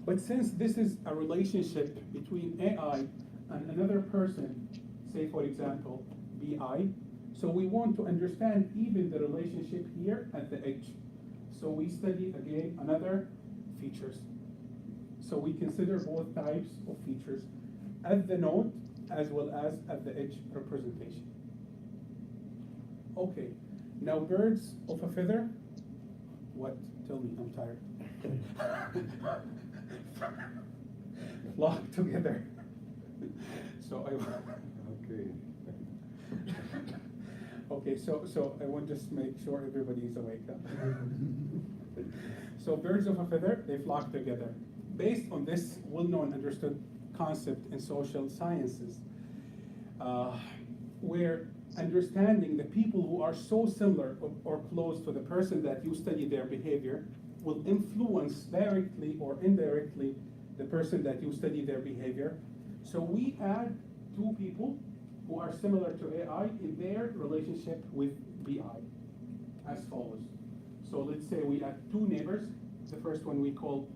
But since this is a relationship between AI and another person, say for example, BI, so we want to understand even the relationship here at the edge. So we study again another features. So we consider both types of features at the node as well as at the edge representation. Okay, now birds of a feather. What? Tell me, I'm tired. Flock together. So I. Okay. Okay, so I want to just make sure everybody's awake. So birds of a feather, they flock together. Based on this well-known understood concept in social sciences, where understanding the people who are so similar or close to the person that you study their behavior will influence directly or indirectly the person that you study their behavior. So we add two people who are similar to AI in their relationship with BI as follows. So let's say we add two neighbors. The first one we call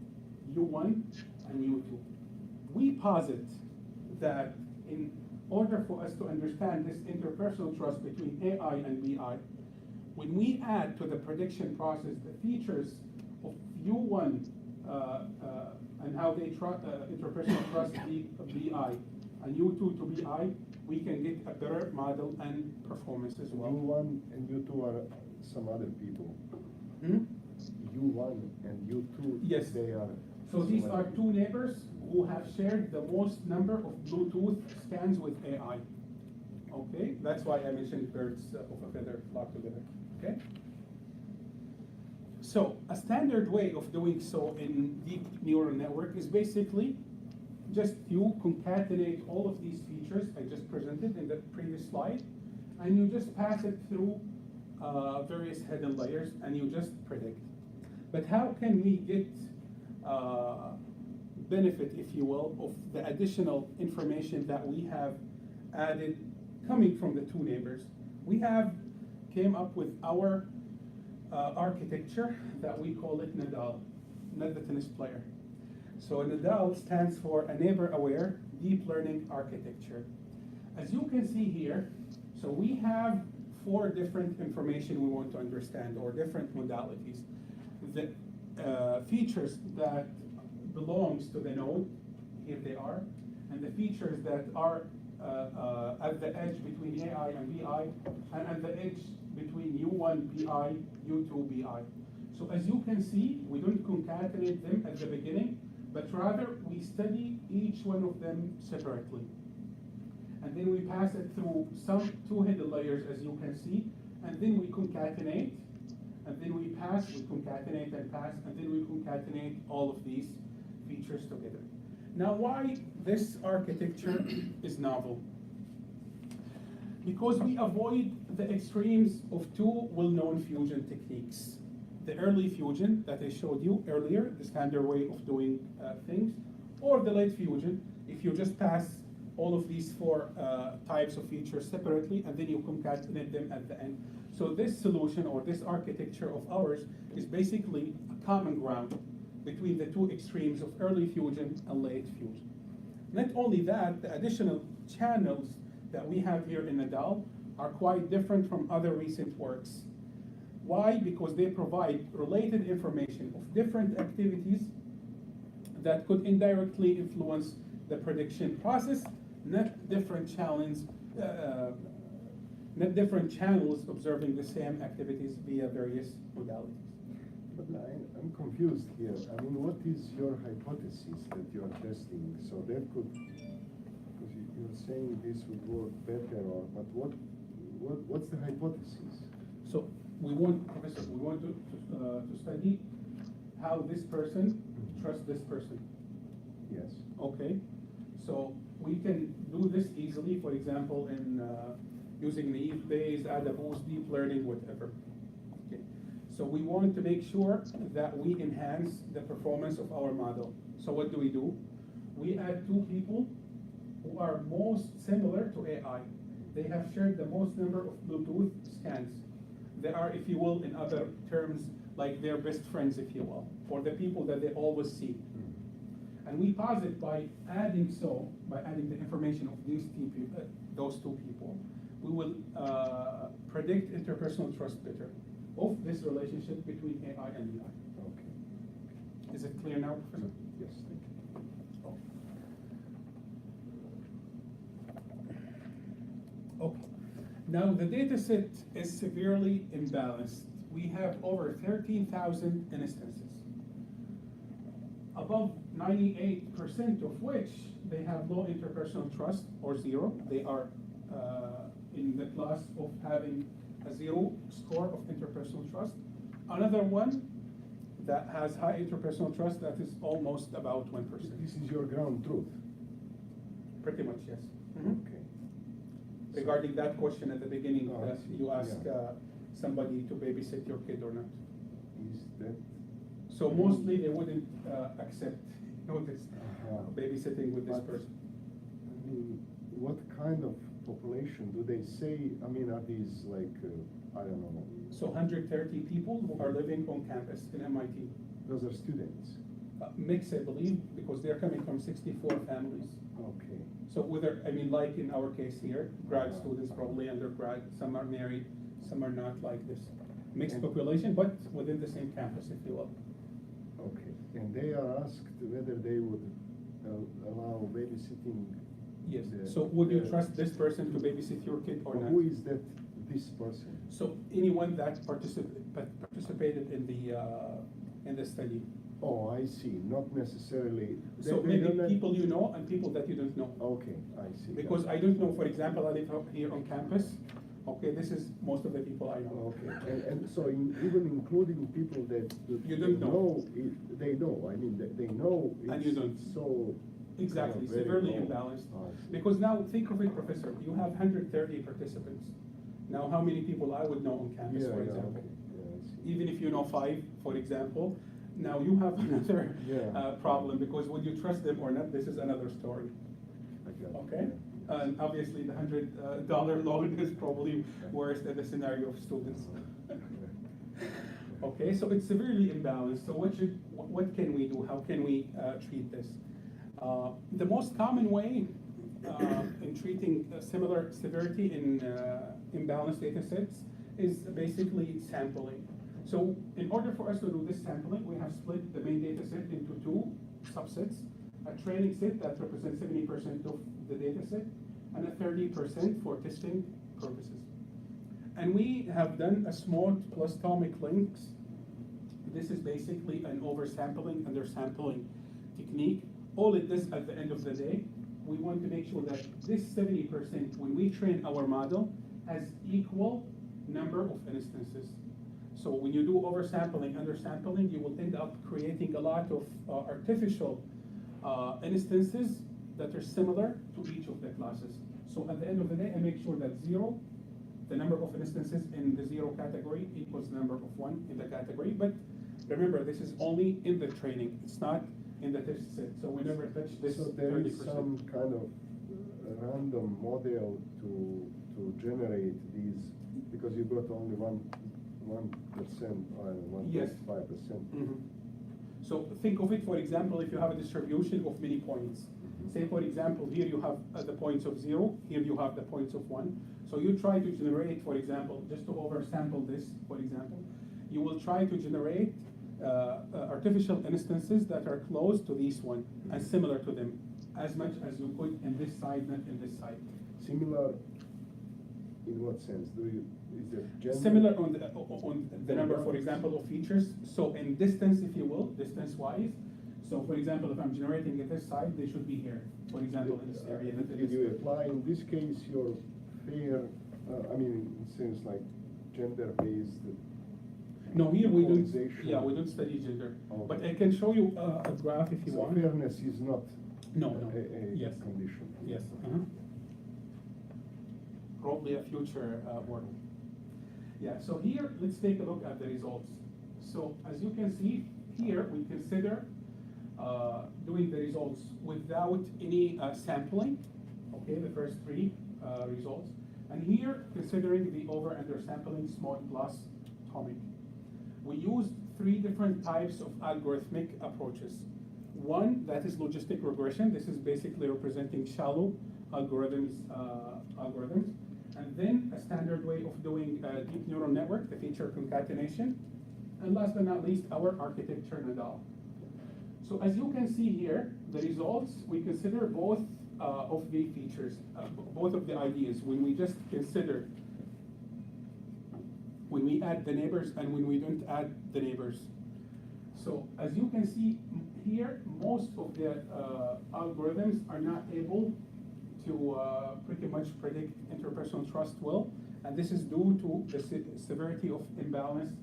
U1 and U2. We posit that in order for us to understand this interpersonal trust between AI and BI, when we add to the prediction process the features of U1 and how they interpersonal trust BI and U2 to BI, we can get a better model and performance as well. U1 and U2 are some other people. U1 and U2, yes, they are. So these are two neighbors who have shared the most number of Bluetooth scans with AI. Okay, that's why I mentioned birds of a feather flock together. Okay. So a standard way of doing so in deep neural network is basically just you concatenate all of these features I just presented in the previous slide, and you just pass it through various hidden layers, and you just predict. But how can we get benefit, if you will, of the additional information that we have added coming from the two neighbors? We have came up with our architecture that we call it NADAL, not the tennis player. So NADAL stands for a neighbor-aware deep learning architecture. As you can see here, so we have 4 different information we want to understand, or different modalities. The features that belongs to the node, here they are, and the features that are at the edge between AI and BI, and at the edge between U1 BI, U2 BI. So as you can see, we don't concatenate them at the beginning, but rather we study each one of them separately. And then we pass it through some 2 hidden layers, as you can see, and then we concatenate, and then we pass, we concatenate and pass, and then we concatenate all of these features together. Now, why this architecture is novel? Because we avoid the extremes of 2 well-known fusion techniques. The early fusion that I showed you earlier, the standard way of doing things, or the late fusion, if you just pass all of these 4 types of features separately, and then you concatenate them at the end. So this solution, or this architecture of ours, is basically a common ground between the 2 extremes of early fusion and late fusion. Not only that, the additional channels that we have here in NADAL are quite different from other recent works. Why? Because they provide related information of different activities that could indirectly influence the prediction process, not different channels observing the same activities via various modalities. But I'm confused here. I mean, what is your hypothesis that you are testing? So that could, because you're saying this would work better, or but what's the hypothesis? So we want, Professor, we want to study how this person trusts this person. Yes. Okay. So we can do this easily, for example, in using naive Bayes, AdaBoost, deep learning, whatever. Okay. So we want to make sure that we enhance the performance of our model. So what do? We add two people who are most similar to AI. They have shared the most number of Bluetooth scans. They are, if you will, in other terms, like their best friends, if you will, or the people that they always see. And we posit by adding the information of those two people, we will predict interpersonal trust better of this relationship between AI and BI. Okay. Is it clear now, Professor? Yes, thank you. Okay. Now the data set is severely imbalanced. We have over 13,000 instances, above 98% of which they have low interpersonal trust or zero. They are in the class of having a zero score of interpersonal trust. Another one that has high interpersonal trust, that is almost about 1%. This is your ground truth. Pretty much, yes. Mhm. Okay. Regarding that question at the beginning, Oh, I see. you asked Yeah. somebody to babysit your kid or not. Is that? So mostly they wouldn't accept this Uh-huh. babysitting with this But, person. I mean, what kind of population do they say? I mean, are these like, I don't know, So 130 people who are living on campus in MIT. those are students? Mix, I believe, because they're coming from 64 families. Okay. So whether, I mean, like in our case here, grad Uh-huh. students, probably undergrad, some are married, some are not, like this. Mixed And- population, but within the same campus, if you will. Okay. And they are asked whether they would allow babysitting? Yes, the- so would you the- trust this person to babysit your kid or not? Who is that, this person? So anyone that participated in the study. Oh, I see, not necessarily. So they maybe don't- people you know and people that you don't know. Okay, I see. Because I don't know, for example, I live up here on campus. Okay, this is most of the people I know. Okay, and so even including people that You they don't know. they know, I mean, they know And it's you don't. so. Exactly, kind of very severely low. imbalanced. Oh, I see. Because now, think of it, Professor, you have 130 participants. Now, how many people I would know on campus, Yeah, for yeah, example? okay, yeah, I see. Even if you know 5, for example, now you have another Yeah. problem, because would you trust them or not, this is another story. I got it, Okay? yeah. And obviously, the $100 loan is probably worse than the scenario of students. Okay, so it's severely imbalanced. So what can we do? How can we treat this? The most common way in treating similar severity in imbalanced data sets is basically sampling. So in order for us to do this sampling, we have split the main data set into two subsets: a training set that represents 70% of the data set, and a 30% for testing purposes. And we have done a small plus atomic links. This is basically an oversampling, undersampling technique. All it does at the end of the day, we want to make sure that this 70%, when we train our model, has equal number of instances. So when you do oversampling, undersampling, you will end up creating a lot of artificial instances that are similar to each of the classes. So at the end of the day, I make sure that 0, the number of instances in the 0 category equals the number of 1 in the category. But remember, this is only in the training. It's not in the test set. So we never touch this So there 30%. is some kind of random model to generate these, because you got only 1% or Yes. 1.5%. Mhm. So think of it, for example, if you have a distribution of many points. Say, for example, here you have the points of 0, here you have the points of 1. So you try to generate, for example, just to oversample this, for example, you will try to generate artificial instances that are close to this one and similar to them, as much as you could in this side, not in this side. Similar in what sense? Is there gender? Similar on the number, for example, of features. So in distance, if you will, distance-wise. So for example, if I'm generating at this side, they should be here, for example, in this area. not in Did this you area. apply in this case your fair, I mean, in sense like gender-based? No, here we don't, equalization? yeah, we don't study gender. Okay. But I can show you a graph if you So want. fairness is not No, no. a Yes. condition. Yes. Probably a future work. Yeah, so here, let's take a look at the results. So as you can see, here we consider doing the results without any sampling, okay, the first three results. And here, considering the over-under sampling, small plus atomic. We used three different types of algorithmic approaches. One, that is logistic regression. This is basically representing shallow algorithms. And then a standard way of doing deep neural network, the feature concatenation. And last but not least, our architecture Nadal. So as you can see here, the results, we consider both of the features, both of the ideas. When we just consider, when we add the neighbors and when we don't add the neighbors. So as you can see here, most of the algorithms are not able to pretty much predict interpersonal trust well, and this is due to the severity of imbalance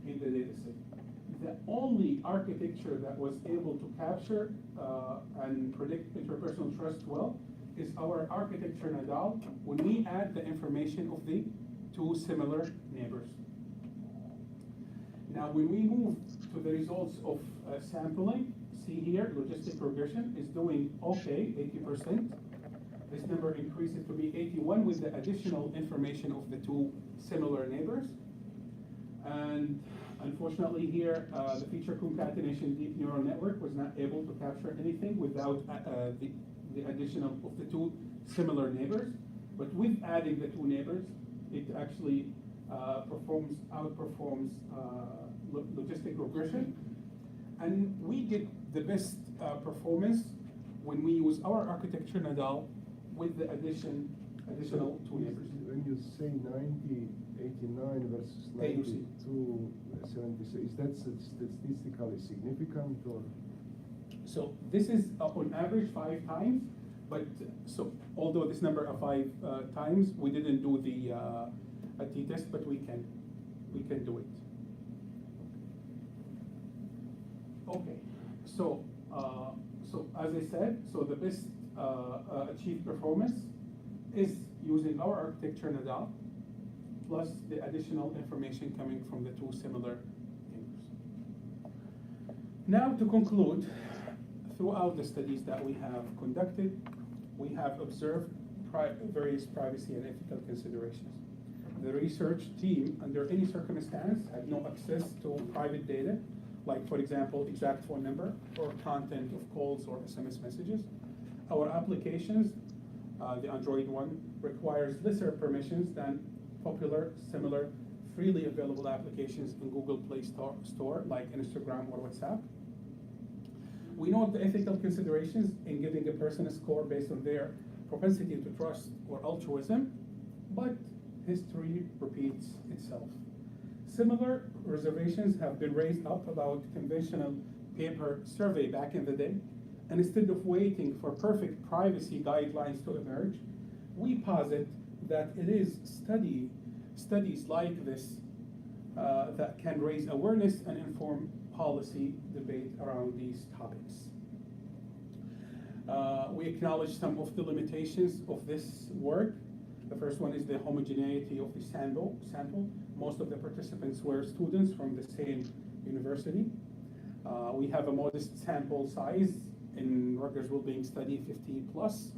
in the data set. The only architecture that was able to capture and predict interpersonal trust well is our architecture Nadal when we add the information of the two similar neighbors. Now when we move to the results of sampling, see here, logistic regression is doing okay, 80%. This number increases to be 81 with the additional information of the two similar neighbors. And unfortunately here, the feature concatenation deep neural network was not able to capture anything without the addition of the two similar neighbors. But with adding the two neighbors, it actually outperforms logistic regression. And we get the best performance when we use our architecture Nadal with the additional two neighbors. When you say 90, 89 versus 92, 76, is that statistically significant or? So this is on average 5 times, but so although this number of 5 times, we didn't do the t-test, but we can do it. Okay, so as I said, so the best achieved performance is using our architecture Nadal plus the additional information coming from the two similar neighbors. Now to conclude, throughout the studies that we have conducted, we have observed various privacy and ethical considerations. The research team, under any circumstance, had no access to private data, like for example, exact phone number or content of calls or SMS messages. Our applications, the Android one, requires lesser permissions than popular, similar, freely available applications in Google Play Store, like Instagram or WhatsApp. We note the ethical considerations in giving a person a score based on their propensity to trust or altruism, but history repeats itself. Similar reservations have been raised up about conventional paper survey back in the day, and instead of waiting for perfect privacy guidelines to emerge, we posit that it is studies like this that can raise awareness and inform policy debate around these topics. We acknowledge some of the limitations of this work. The first one is the homogeneity of the sample. Most of the participants were students from the same university. We have a modest sample size. In Rutgers well-being study, 50 plus,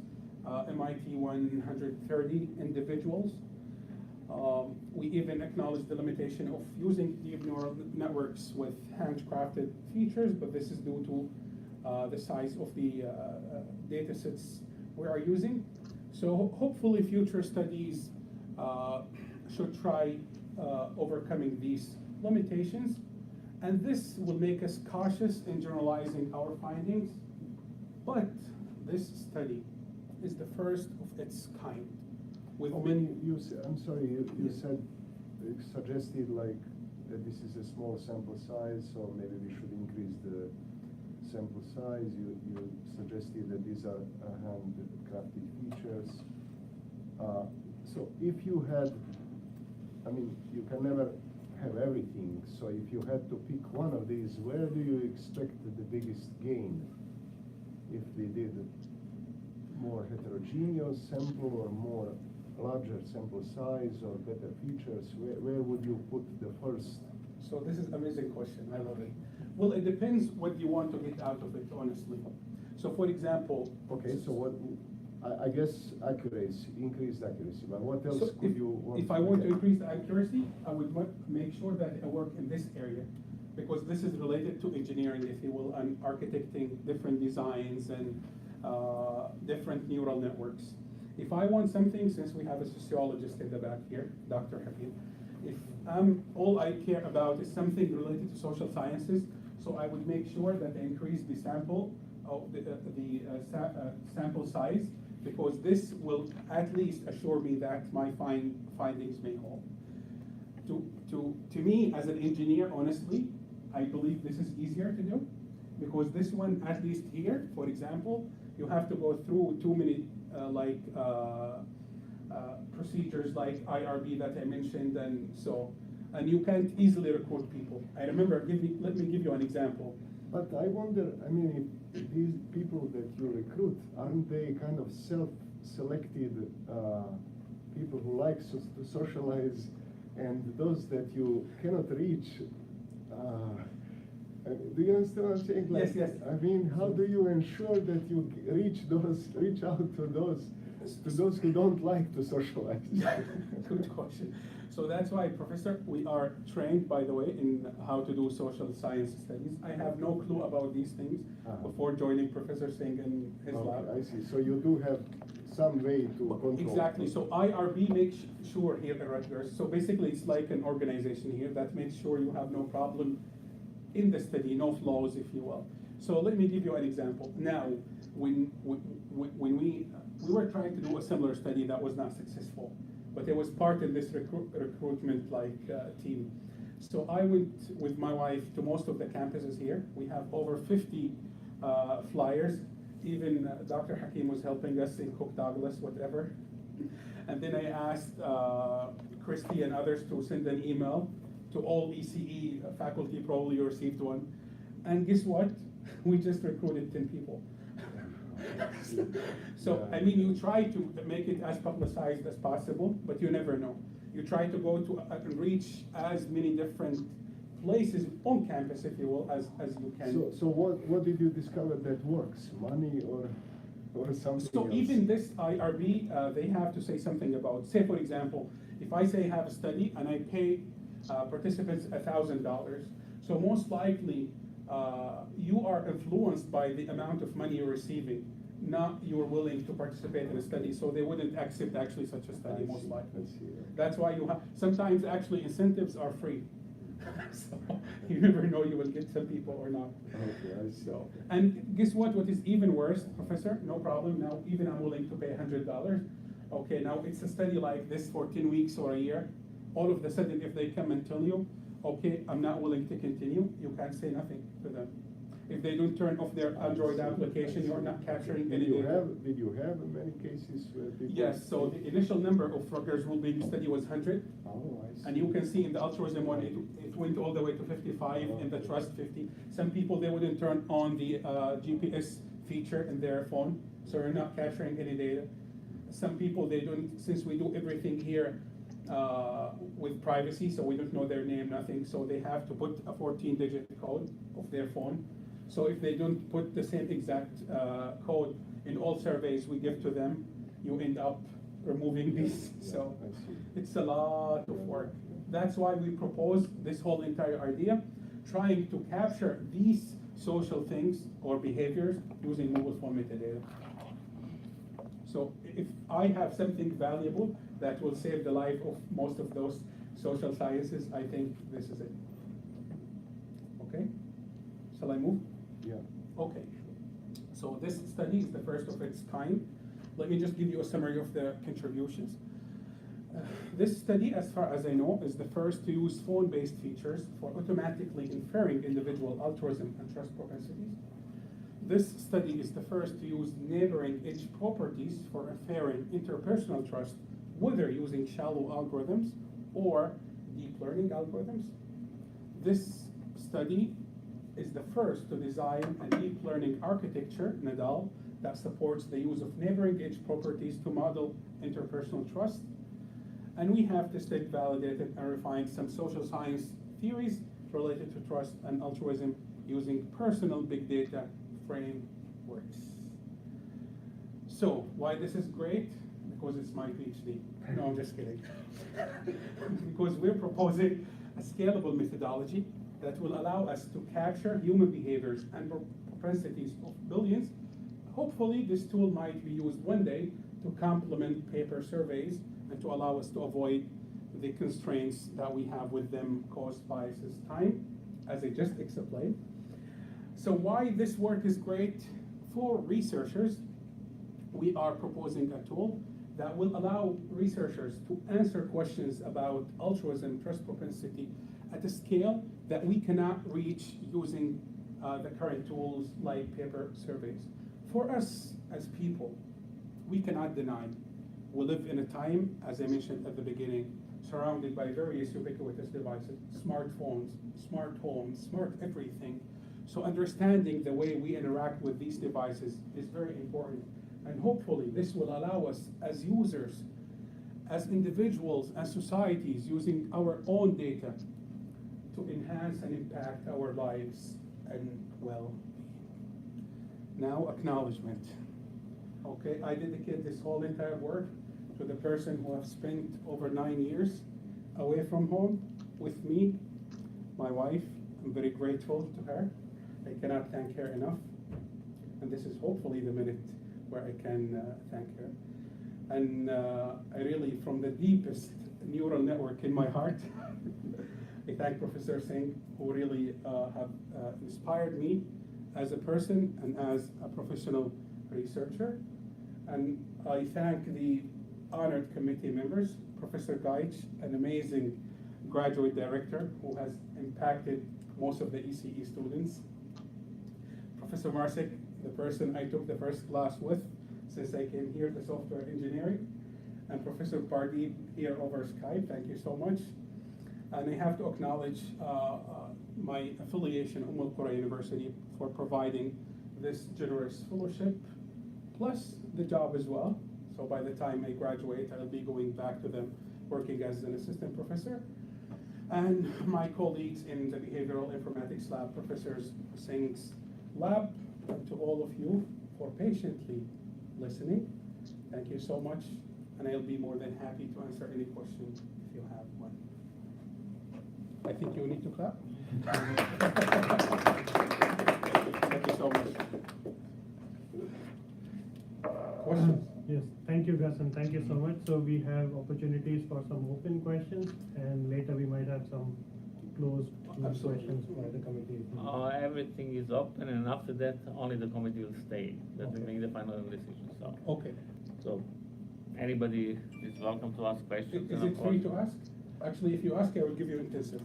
MIT 130 individuals. We even acknowledge the limitation of using deep neural networks with handcrafted features, but this is due to the size of the data sets we are using. So hopefully future studies should try overcoming these limitations, and this will make us cautious in generalizing our findings. But this study is the first of its kind. With many, I'm sorry, you said, suggested like that this is a small sample size, so maybe we should increase the sample size. You suggested that these are handcrafted features. So if you had, I mean, you can never have everything, so if you had to pick one of these, where do you expect the biggest gain if we did more heterogeneous sample or more larger sample size or better features? Where would you put the first? So this is an amazing question. I love it. Well, it depends what you want to get out of it, honestly. So for example. Okay, so what, I guess accuracy, increased accuracy, but what else So could you want? if I want to increase the accuracy, I would make sure that I work in this area, because this is related to engineering, if you will, and architecting different designs and different neural networks. If I want something, since we have a sociologist in the back here, Dr. Hakim, if all I care about is something related to social sciences, so I would make sure that I increase the sample, sample size, because this will at least assure me that my findings may hold. To me, as an engineer, honestly, I believe this is easier to do, because this one, at least here, for example, you have to go through too many procedures like IRB that I mentioned, and you can't easily recruit people. I remember, let me give you an example. But I wonder, I mean, if these people that you recruit, aren't they kind of self-selected people who like to socialize, and those that you cannot reach? Do you understand what I'm saying? Like, Yes, yes. I mean, how do you ensure that you reach out to those who don't like to socialize? Good question. So that's why, Professor, we are trained, by the way, in how to do social science studies. I have no clue about these things before joining Professor Singh in his lab. I see. So you do have some way to control. Exactly. So IRB makes sure here at Rutgers. So basically, it's like an organization here that makes sure you have no problem in the study, no flaws, if you will. So let me give you an example. Now, when we were trying to do a similar study that was not successful, but it was part of this recruitment team. So I went with my wife to most of the campuses here. We have over 50 flyers. Even Dr. Hakim was helping us in Cook Douglas, whatever. And then I asked Christy and others to send an email to all ECE faculty. Probably you received one. And guess what? We just recruited 10 people. So, I mean, you try to make it as publicized as possible, but you never know. You try to go to and reach as many different places on campus, if you will, as you can. So what did you discover that works? Money or something So else? even this IRB, they have to say something about, say for example, if I say I have a study and I pay participants $1,000, so most likely you are influenced by the amount of money you're receiving, not you're willing to participate in a study, so they wouldn't accept actually such a study, most likely. That's why you have, sometimes actually incentives are free. So you never know you will get some people or not. Okay, I see. So, and guess what is even worse, Professor? No problem, now even I'm willing to pay $100. Okay, now it's a study like this for 10 weeks or a year. All of a sudden, if they come and tell you, okay, I'm not willing to continue, you can't say nothing to them. If they don't turn off their Android application, you're not capturing any data. Did you have many cases where people? Yes, so the initial number of Rutgers will-being study was 100. Oh, I see. And you can see in the altruism one, it went all the way to 55, in the trust 50. Some people, they wouldn't turn on the GPS feature in their phone, so you're not capturing any data. Some people, they don't, since we do everything here with privacy, so we don't know their name, nothing, so they have to put a 14-digit code of their phone. So if they don't put the same exact code in all surveys we give to them, you end up removing these. So it's a lot of work. That's why we propose this whole entire idea, trying to capture these social things or behaviors using mobile phone metadata. So if I have something valuable that will save the life of most of those social sciences, I think this is it. Okay? Shall I move? Yeah. Okay. So this study is the first of its kind. Let me just give you a summary of the contributions. This study, as far as I know, is the first to use phone-based features for automatically inferring individual altruism and trust propensities. This study is the first to use neighboring edge properties for inferring interpersonal trust, whether using shallow algorithms or deep learning algorithms. This study is the first to design a deep learning architecture, NADAL, that supports the use of neighboring edge properties to model interpersonal trust. And we have tested, validated, and refined some social science theories related to trust and altruism using personal big data frameworks. So, why this is great? Because it's my PhD. No, I'm just kidding. Because we're proposing a scalable methodology that will allow us to capture human behaviors and propensities of billions. Hopefully, this tool might be used one day to complement paper surveys and to allow us to avoid the constraints that we have with them caused by time, as I just explained. So why this work is great for researchers? We are proposing a tool that will allow researchers to answer questions about altruism, trust propensity at a scale that we cannot reach using the current tools like paper surveys. For us as people, we cannot deny we live in a time, as I mentioned at the beginning, surrounded by various ubiquitous devices, smartphones, smart homes, smart everything. So understanding the way we interact with these devices is very important. And hopefully this will allow us as users, as individuals, as societies, using our own data to enhance and impact our lives and well-being. Now, acknowledgement. Okay, I dedicate this whole entire work to the person who has spent over 9 years away from home with me, my wife. I'm very grateful to her. I cannot thank her enough. And this is hopefully the minute where I can thank her. And I really, from the deepest neural network in my heart, I thank Professor Singh, who really have inspired me as a person and as a professional researcher. And I thank the honored committee members, Professor Gaich, an amazing graduate director who has impacted most of the ECE students. Professor Marsik, the person I took the first class with since I came here to software engineering. And Professor Bati here over Skype, thank you so much. And I have to acknowledge my affiliation, Qura University, for providing this generous fellowship, plus the job as well. So by the time I graduate, I'll be going back to them working as an assistant professor. And my colleagues in the behavioral informatics lab, Professor Singh's lab, and to all of you for patiently listening. Thank you so much, and I'll be more than happy to answer any questions if you have one. I think you need to clap. Thank you so much. Questions? Yes, thank you, GHASSAN. Thank you so much. So we have opportunities for some open questions, and later we might have some closed questions by the committee. Everything is open, and after that, only the committee will stay. That will make the final decision. So, Okay. so anybody is welcome to ask questions. Is and it of course- free to ask? Actually, if you ask, I will give you intensive.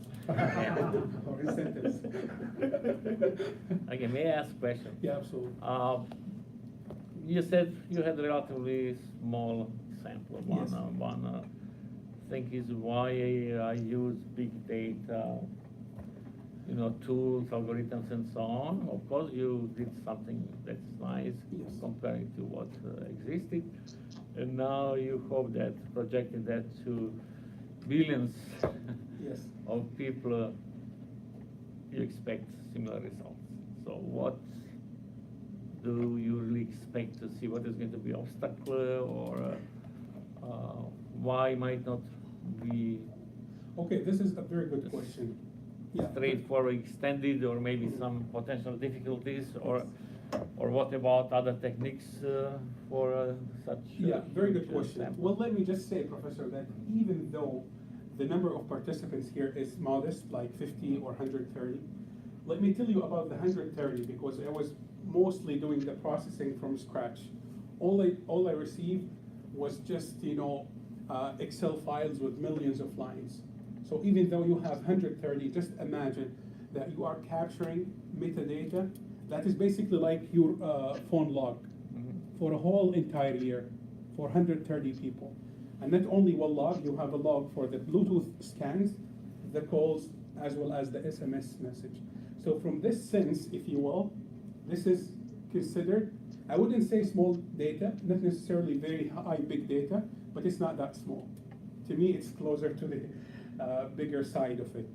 Or incentives. Okay, may I ask a question? Yeah, absolutely. You said you had a relatively small sample. Yes. One thing is why I use big data, tools, algorithms, and so on. Of course, you did something that's nice Yes. comparing to what existed, and now you hope that projecting that to billions Yes. of people, you expect similar results. So what do you really expect to see? What is going to be obstacle, or why might not be Okay, this is a very good question. Yeah. straightforward extended, or maybe some potential difficulties, or what about other techniques for such? Yeah, very good huge question. samples? Well, let me just say, Professor, that even though the number of participants here is modest, like 50 or 130, let me tell you about the 130, because I was mostly doing the processing from scratch. All I received was just, Excel files with millions of lines. So even though you have 130, just imagine that you are capturing metadata that is basically like your phone log for a whole entire year for 130 people. And not only one log, you have a log for the Bluetooth scans, the calls, as well as the SMS message. So from this sense, if you will, this is considered I wouldn't say small data, not necessarily very high big data, but it's not that small. To me, it's closer to the bigger side of it.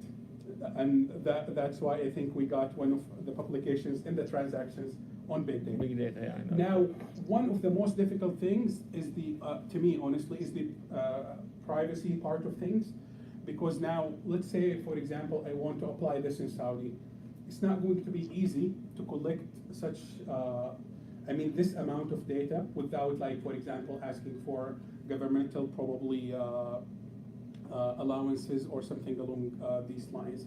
And that's why I think we got one of the publications in the transactions on big data. Big data, yeah, I know. Now, one of the most difficult things is the, to me, honestly, is the privacy part of things. Because now, let's say, for example, I want to apply this in Saudi. It's not going to be easy to collect such, this amount of data without, like, for example, asking for governmental probably allowances or something along these lines.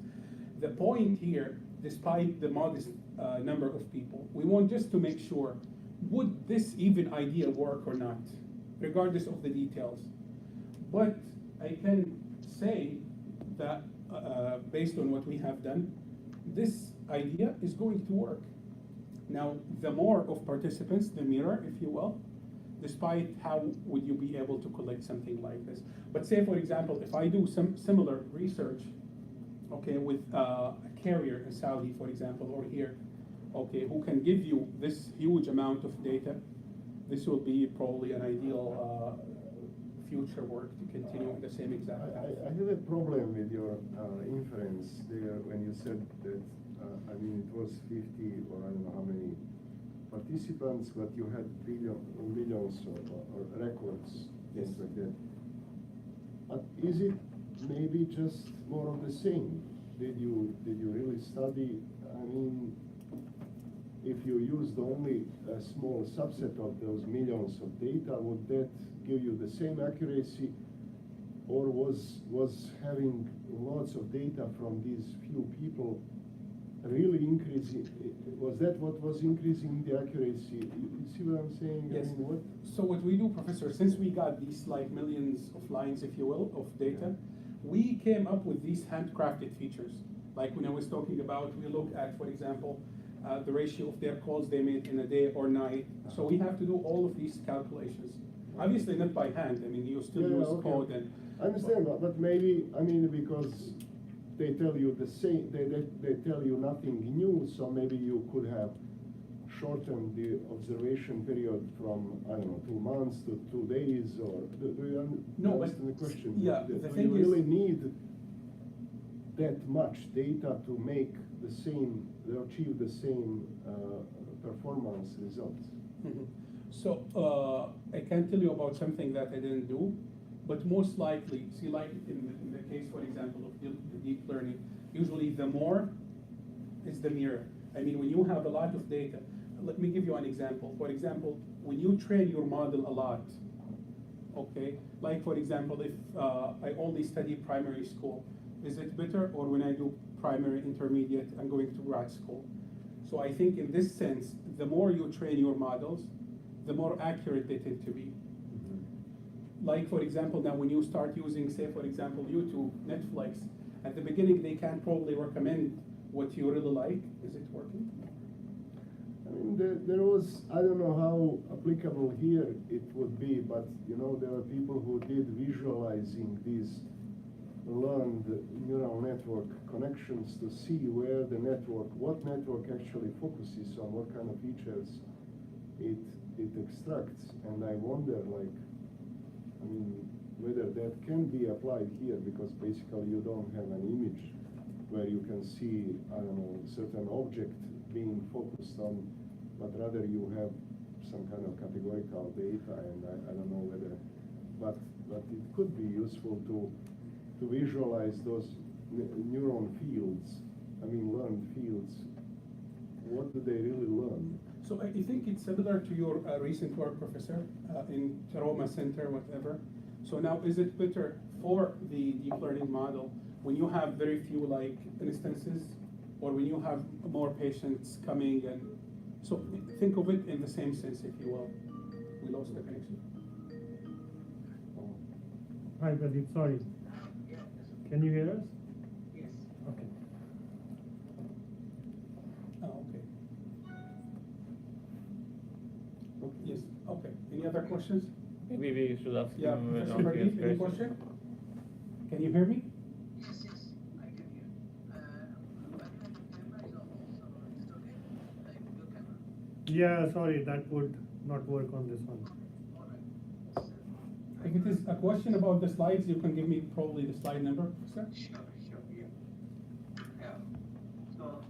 The point here, despite the modest number of people, we want just to make sure, would this even idea work or not, regardless of the details. But I can say that based on what we have done, this idea is going to work. Now, the more of participants, the mirror, if you will, despite how would you be able to collect something like this. But say, for example, if I do some similar research, okay, with a carrier in Saudi, for example, or here, okay, who can give you this huge amount of data, this will be probably an ideal future work to continue in the same exact path. I have a problem with your inference there when you said that, it was 50 or I don't know how many participants, but you had millions of records, things like that. Is it maybe just more of the same? Did you really study? If you used only a small subset of those millions of data, would that give you the same accuracy, or was having lots of data from these few people really increasing? Was that what was increasing the accuracy? You see what I'm saying? Yes. What? So what we do, Professor, since we got these like millions of lines, if you will, of data, we came up with these handcrafted features. Like when I was talking about, we look at, for example, the ratio of their calls they made in a day or night. So we have to do all of these calculations. Obviously not by hand. You still use code and. I understand, but maybe because they tell you the same, they tell you nothing new, so maybe you could have shortened the observation period from, 2 months to 2 days, or do you understand the question? Yeah, Do the you thing is, really need that much data to make the same, achieve the same performance results? Mhm. So I can tell you about something that I didn't do, but most likely, see, like in the case, for example, of deep learning, usually the more is the mirror. When you have a lot of data, let me give you an example. For example, when you train your model a lot, okay, like for example, if I only study primary school, is it better, or when I do primary, intermediate, I'm going to grad school? So I think in this sense, the more you train your models, the more accurate they tend to be. Like for example, now when you start using, say for example, YouTube, Netflix, at the beginning they can probably recommend what you really like. Is it working? There was, I don't know how applicable here it would be, but there are people who did visualizing these learned neural network connections to see where the network, what network actually focuses on, what kind of features it extracts. And I wonder, whether that can be applied here, because basically you don't have an image where you can see, certain object being focused on, but rather you have some kind of categorical data, and I don't know whether, but it could be useful to visualize those neuron fields, learned fields. What do they really learn? So I think it's similar to your recent work, Professor, in Trauma Center, whatever. So now, is it better for the deep learning model when you have very few instances, or when you have more patients coming? And so think of it in the same sense, if you will. We lost the connection. Hi, Pradeep, sorry. Yeah, Can you hear us? yes. Okay. Oh, okay. Yes, okay. Any other questions? Maybe we should ask Yeah, him Professor an Pradeep, any obvious question? Can you hear me? Yes, I can hear. By the way, the camera is off, so it's okay. Like your camera. Yeah, sorry, that would not work on this one. If it is a question about the slides, you can give me probably the slide number, sir? Sure, yeah. Yeah. So,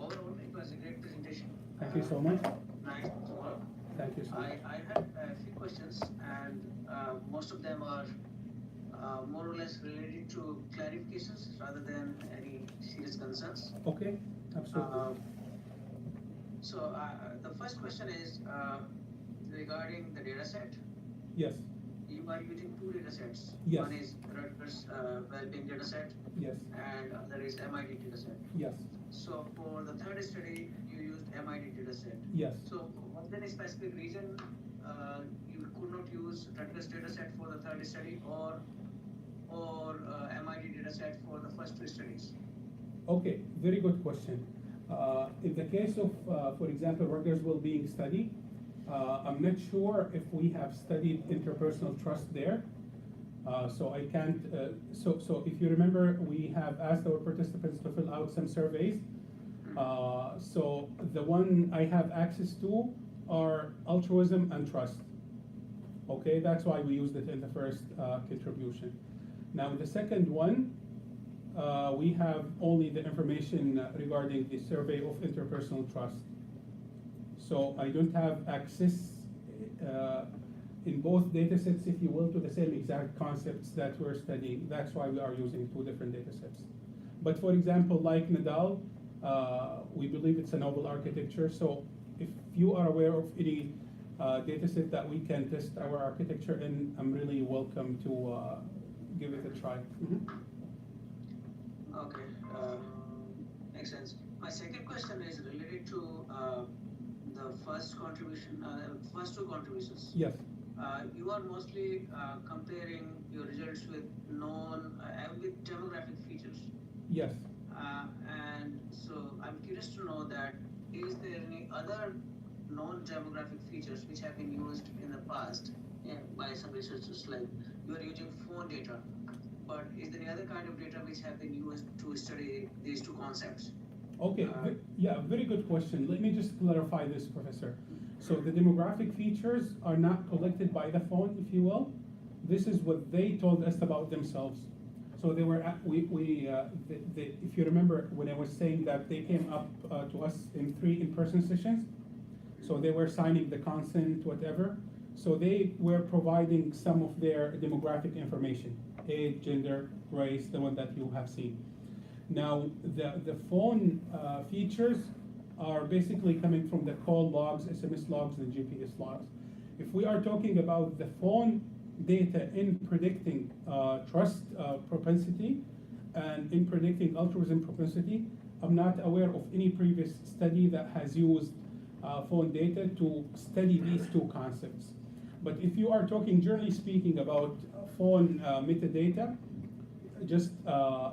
overall, it was a great presentation. Thank you so much. Nice work. Thank you so much. I had a few questions, and most of them are more or less related to clarifications rather than any serious concerns. Okay, absolutely. So the first question is regarding the data set. Yes, You are using two data sets. Yes. One is Rutgers well-being data set, yes, and other is MIT data set. yes, So for the third study, you used MIT data set. yes. So was there a specific reason you could not use Rutgers data set for the third study or MIT data set for the first two studies? Okay, very good question. In the case of, for example, Rutgers well-being study, I'm not sure if we have studied interpersonal trust there. So I can't, so if you remember, we have asked our participants to fill out some surveys. So the one I have access to are altruism and trust. Okay, that's why we used it in the first contribution. Now the second one, we have only the information regarding the survey of interpersonal trust. So I don't have access in both datasets, if you will, to the same exact concepts that we're studying. That's why we are using two different datasets. But for example, like Nadal, we believe it's a novel architecture. So if you are aware of any dataset that we can test our architecture in, I'm really welcome to give it a try. Okay, makes sense. My second question is related to the first contribution, first two contributions. Yes, You are mostly comparing your results with with demographic features. yes. And so I'm curious to know that is there any other non-demographic features which have been used in the past by some researchers, like you are using phone data, but is there any other kind of data which have been used to study these two concepts? Okay, yeah, very good question. Let me just clarify this, Professor. So the demographic features are not collected by the phone, if you will. This is what they told us about themselves. So they were, if you remember when I was saying that they came up to us in 3 in-person sessions, so they were signing the consent, whatever. So they were providing some of their demographic information, age, gender, race, the one that you have seen. Now, the phone features are basically coming from the call logs, SMS logs, and GPS logs. If we are talking about the phone data in predicting trust propensity and in predicting altruism propensity, I'm not aware of any previous study that has used phone data to study these two concepts. But if you are talking, generally speaking, about phone metadata, just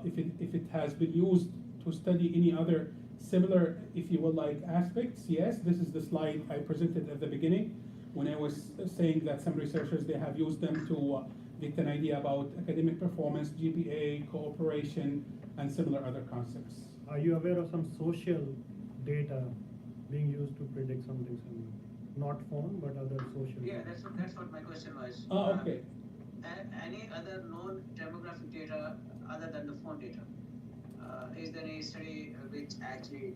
if it has been used to study any other similar, if you will, like aspects, yes, this is the slide I presented at the beginning when I was saying that some researchers, they have used them to get an idea about academic performance, GPA, cooperation, and similar other concepts. Are you aware of some social data being used to predict something similar? Not phone, but other social Yeah, data? that's what my question was. Okay. Any other non-demographic data other than the phone data? Is there any study which actually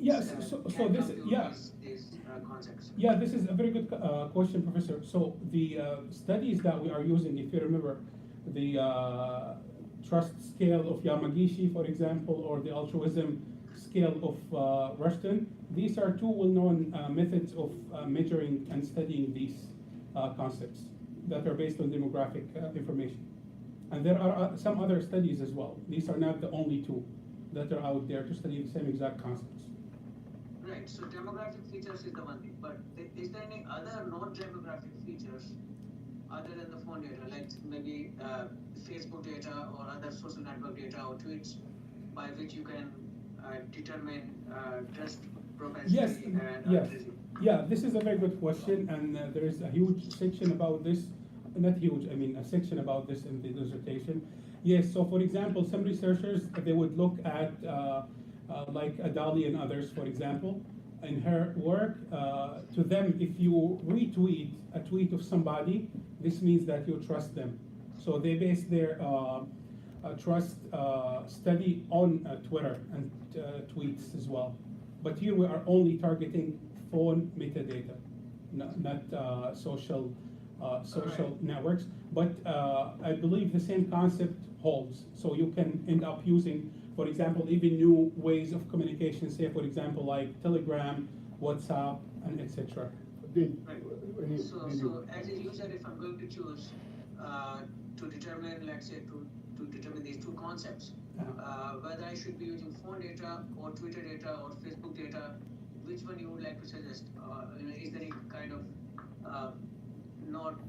Yes, so can this, compute yeah. these concepts? Yeah, this is a very good question, Professor. So the studies that we are using, if you remember, the trust scale of Yamagishi, for example, or the altruism scale of Rushton, these are two well-known methods of measuring and studying these concepts that are based on demographic information. And there are some other studies as well. These are not the only two that are out there to study the same exact concepts. Right, so demographic features is the one thing, but is there any other non-demographic features other than the phone data, like maybe Facebook data or other social network data or tweets by which you can determine trust propensity Yes, and yes. altruism? Yeah, this is a very good question, and there is a huge section about this. Not huge, I mean a section about this in the dissertation. Yes, so for example, some researchers, they would look at like Adali and others, for example, in her work, to them, if you retweet a tweet of somebody, this means that you trust them. So they base their trust study on Twitter and tweets as well. But here we are only targeting phone metadata, not social networks. But I believe the same concept holds. So you can end up using, for example, even new ways of communication, say for example like Telegram, WhatsApp, and etc. Right. So as a user, if I'm going to choose to determine, let's say, to determine these two concepts, whether I should be using phone data or Twitter data or Facebook data, which one you would like to suggest? Is there any kind of not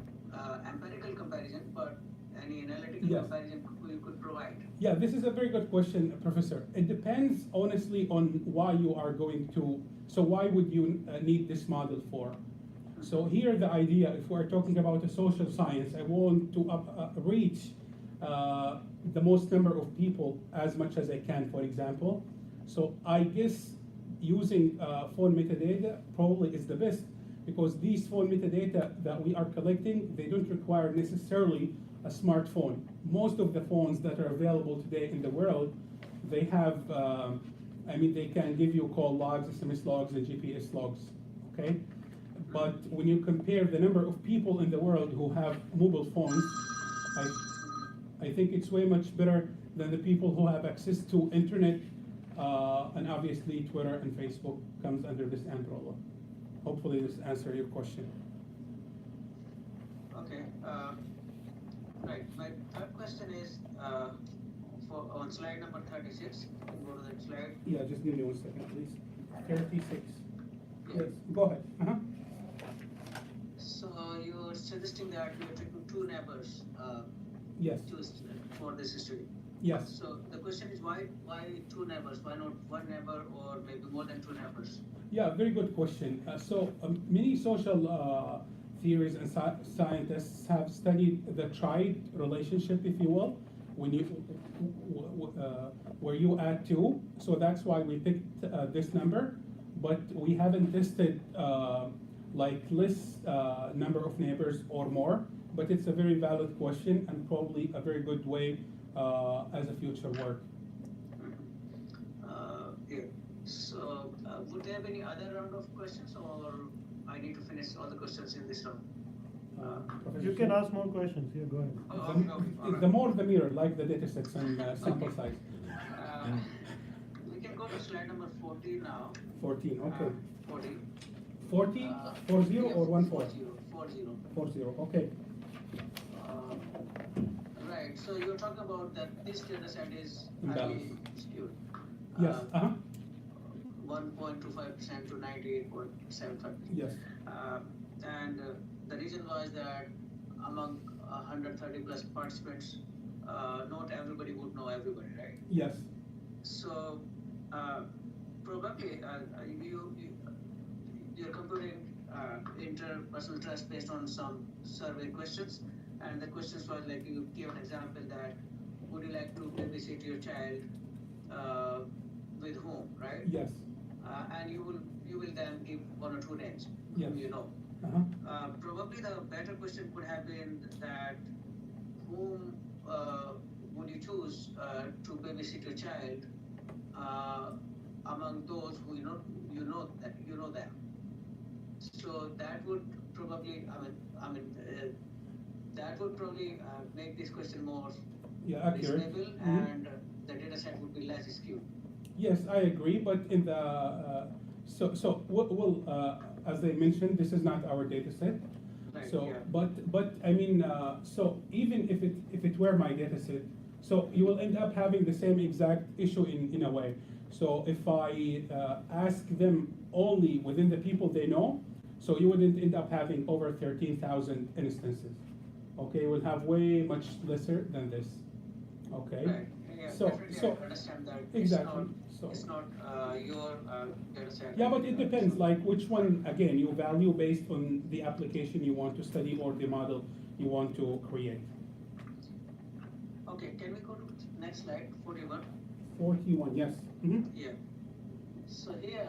empirical comparison, but any analytical comparison you could provide? Yeah, this is a very good question, Professor. It depends, honestly, on why you are going to, so why would you need this model for? So here the idea, if we're talking about a social science, I want to reach the most number of people as much as I can, for example. So I guess using phone metadata probably is the best, because these phone metadata that we are collecting, they don't require necessarily a smartphone. Most of the phones that are available today in the world, they have, they can give you call logs, SMS logs, and GPS logs, okay? But when you compare the number of people in the world who have mobile phones, I think it's way much better than the people who have access to internet, and obviously Twitter and Facebook comes under this umbrella. Hopefully this answers your question. Okay. Right. My third question is on slide number 36. You can go to that slide. Yeah, just give me 1 second, please. 36. Yeah. Yes, go ahead. So you're suggesting that we are taking two neighbors Yes. For this study. Yes. So the question is why two neighbors? Why not one neighbor or maybe more than two neighbors? Yeah, very good question. Many social theories and scientists have studied the triad relationship, if you will, when you where you add two. So that's why we picked this number, but we haven't tested like less number of neighbors or more. But it's a very valid question and probably a very good way as a future work. Yeah. So would there be any other round of questions, or I need to finish all the questions in this round? You can ask more questions. Yeah, go ahead. The more the merrier, like the datasets and sample size. We can go to slide number 40 now. 14, okay. 40. 40, 40 or 14? 40. 40, okay. Right, so you're talking about that this data set is highly skewed. Yes, 1.25% to 98.75%. Yes. And the reason was that among 130 plus participants, not everybody would know everybody, right? Yes. So probably you're computing interpersonal trust based on some survey questions, and the questions was like you gave an example that would you like to babysit your child with whom, right? Yes. And you will then give one or two names, Yes. whom you know. Probably the better question could have been that whom would you choose to babysit your child among those who you know them. So that would probably make this question more accurate. reasonable, and the data set would be less skewed. Yes, I agree, but in the as I mentioned, this is not our data set. Right, So, yeah. so even if it were my data set, so you will end up having the same exact issue in a way. So if I ask them only within the people they know, so you wouldn't end up having over 13,000 instances. Okay, we'll have way much lesser than this. Okay. Right. Yeah, So I understand that. exactly. It's not your data set. Yeah, but it depends, like which one, again, you value based on the application you want to study or the model you want to create. Okay, can we go to next slide, 41? 41, yes. Yeah. So here,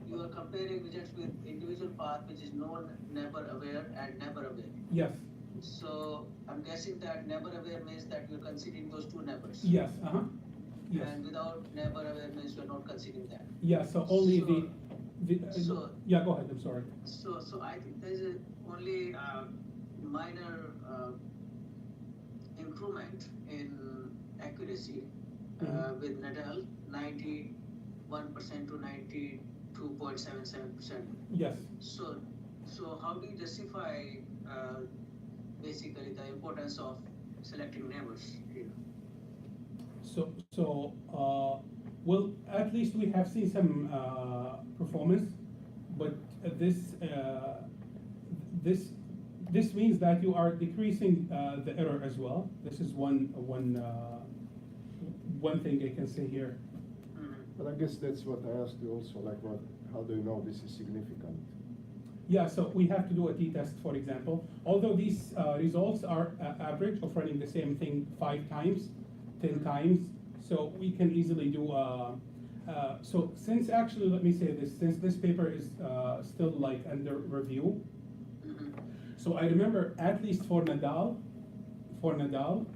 you comparing widgets with individual path which is known, never aware, and never aware. Yes, So I'm guessing that never aware means that you're considering those two neighbors. yes, yes. And without never aware means you're not considering that. Yeah, so only So- the yeah, go ahead, I'm sorry. So I think there's a only minor improvement in accuracy with Nadal, 91% to 92.77%. Yes. So how do you justify basically the importance of selecting neighbors here? Well, at least we have seen some performance, but this means that you are decreasing the error as well. This is one thing I can say here. But I guess that's what I asked you also, like how do you know this is significant? Yeah, so we have to do a t-test, for example. Although these results are average of running the same thing 5 times, 10 times, so we can easily do, so since actually, let me say this, since this paper is still like under review, so I remember at least for Nadal,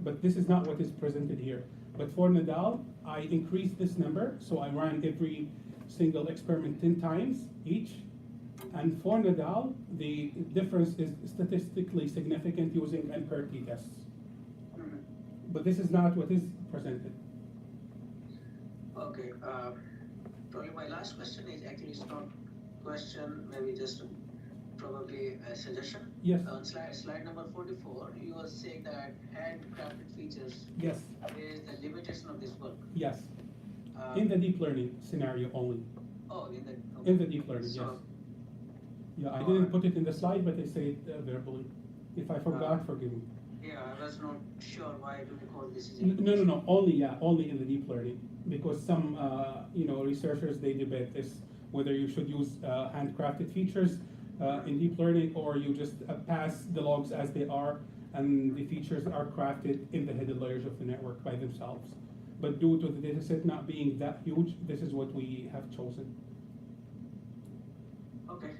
but this is not what is presented here, but for Nadal, I increased this number, so I ran every single experiment 10 times each, and for Nadal, the difference is statistically significant using NPER t-tests. But this is not what is presented. Okay, probably my last question is actually it's not question, maybe just probably a suggestion. Yes. On slide number 44, you were saying that handcrafted features Yes, is the limitation of this work. yes. In the deep learning scenario only. Oh, In the deep learning, yes. So- Yeah, I didn't put it in the slide, but I say it verbally. If I forgot, forgive me. Yeah, I was not sure why do we call this. No, only in the deep learning, because some, researchers, they debate this, whether you should use handcrafted features in deep learning, or you just pass the logs as they are, and the features are crafted in the hidden layers of the network by themselves. But due to the dataset not being that huge, this is what we have chosen. Okay,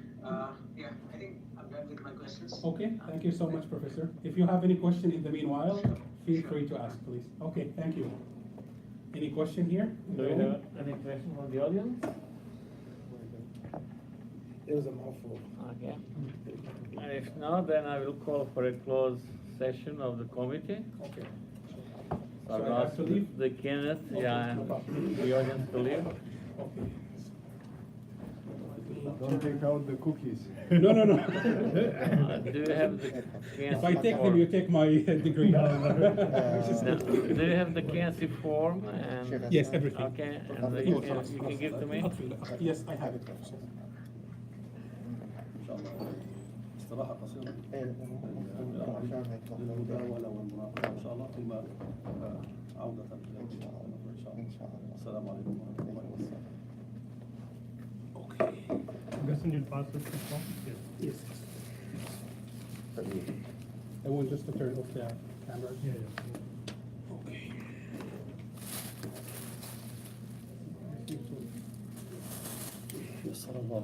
yeah, I think I'm done with my questions. Okay, thank you so much, Professor. If you have any question in the meanwhile, feel Sure. free to ask, please. Okay, thank you. Any question here? Do you have any question from the audience? It was a mouthful. Okay. And if not, then I will call for a closed session of the committee. Okay. So I So will I have ask to leave? the Kenneth, Okay, yeah, no and problem. the audience to leave. Okay. Don't take out the cookies. No. Do you have the If I Kinsey take them, form? you take my degree. No. Do you have the Kinsey form and? Yes, everything. Okay, and you can give to me? Yes, I have it, Professor. إن شاء الله استراحة قصيرة المداولة والمناقشة إن شاء الله ثم عودة إن شاء الله. السلام عليكم ورحمة الله وبركاته. Gusson, you'll pass this to Tom? Yes. I want just to turn off the cameras. Yeah. Okay. يسر الله.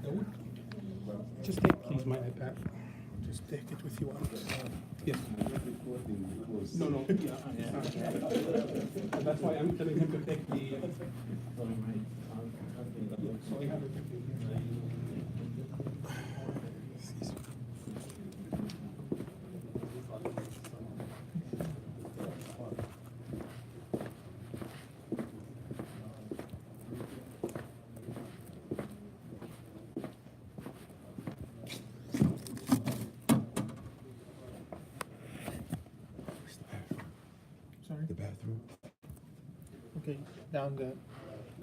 Dawood, just take please my iPad. Just take it with you. Yes. No. Yeah. That's why I'm telling him to take the. So I have it. Sorry? The bathroom. Okay, down the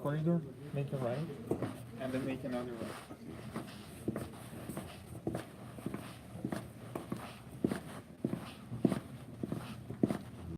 corridor, make a right, and then make another right.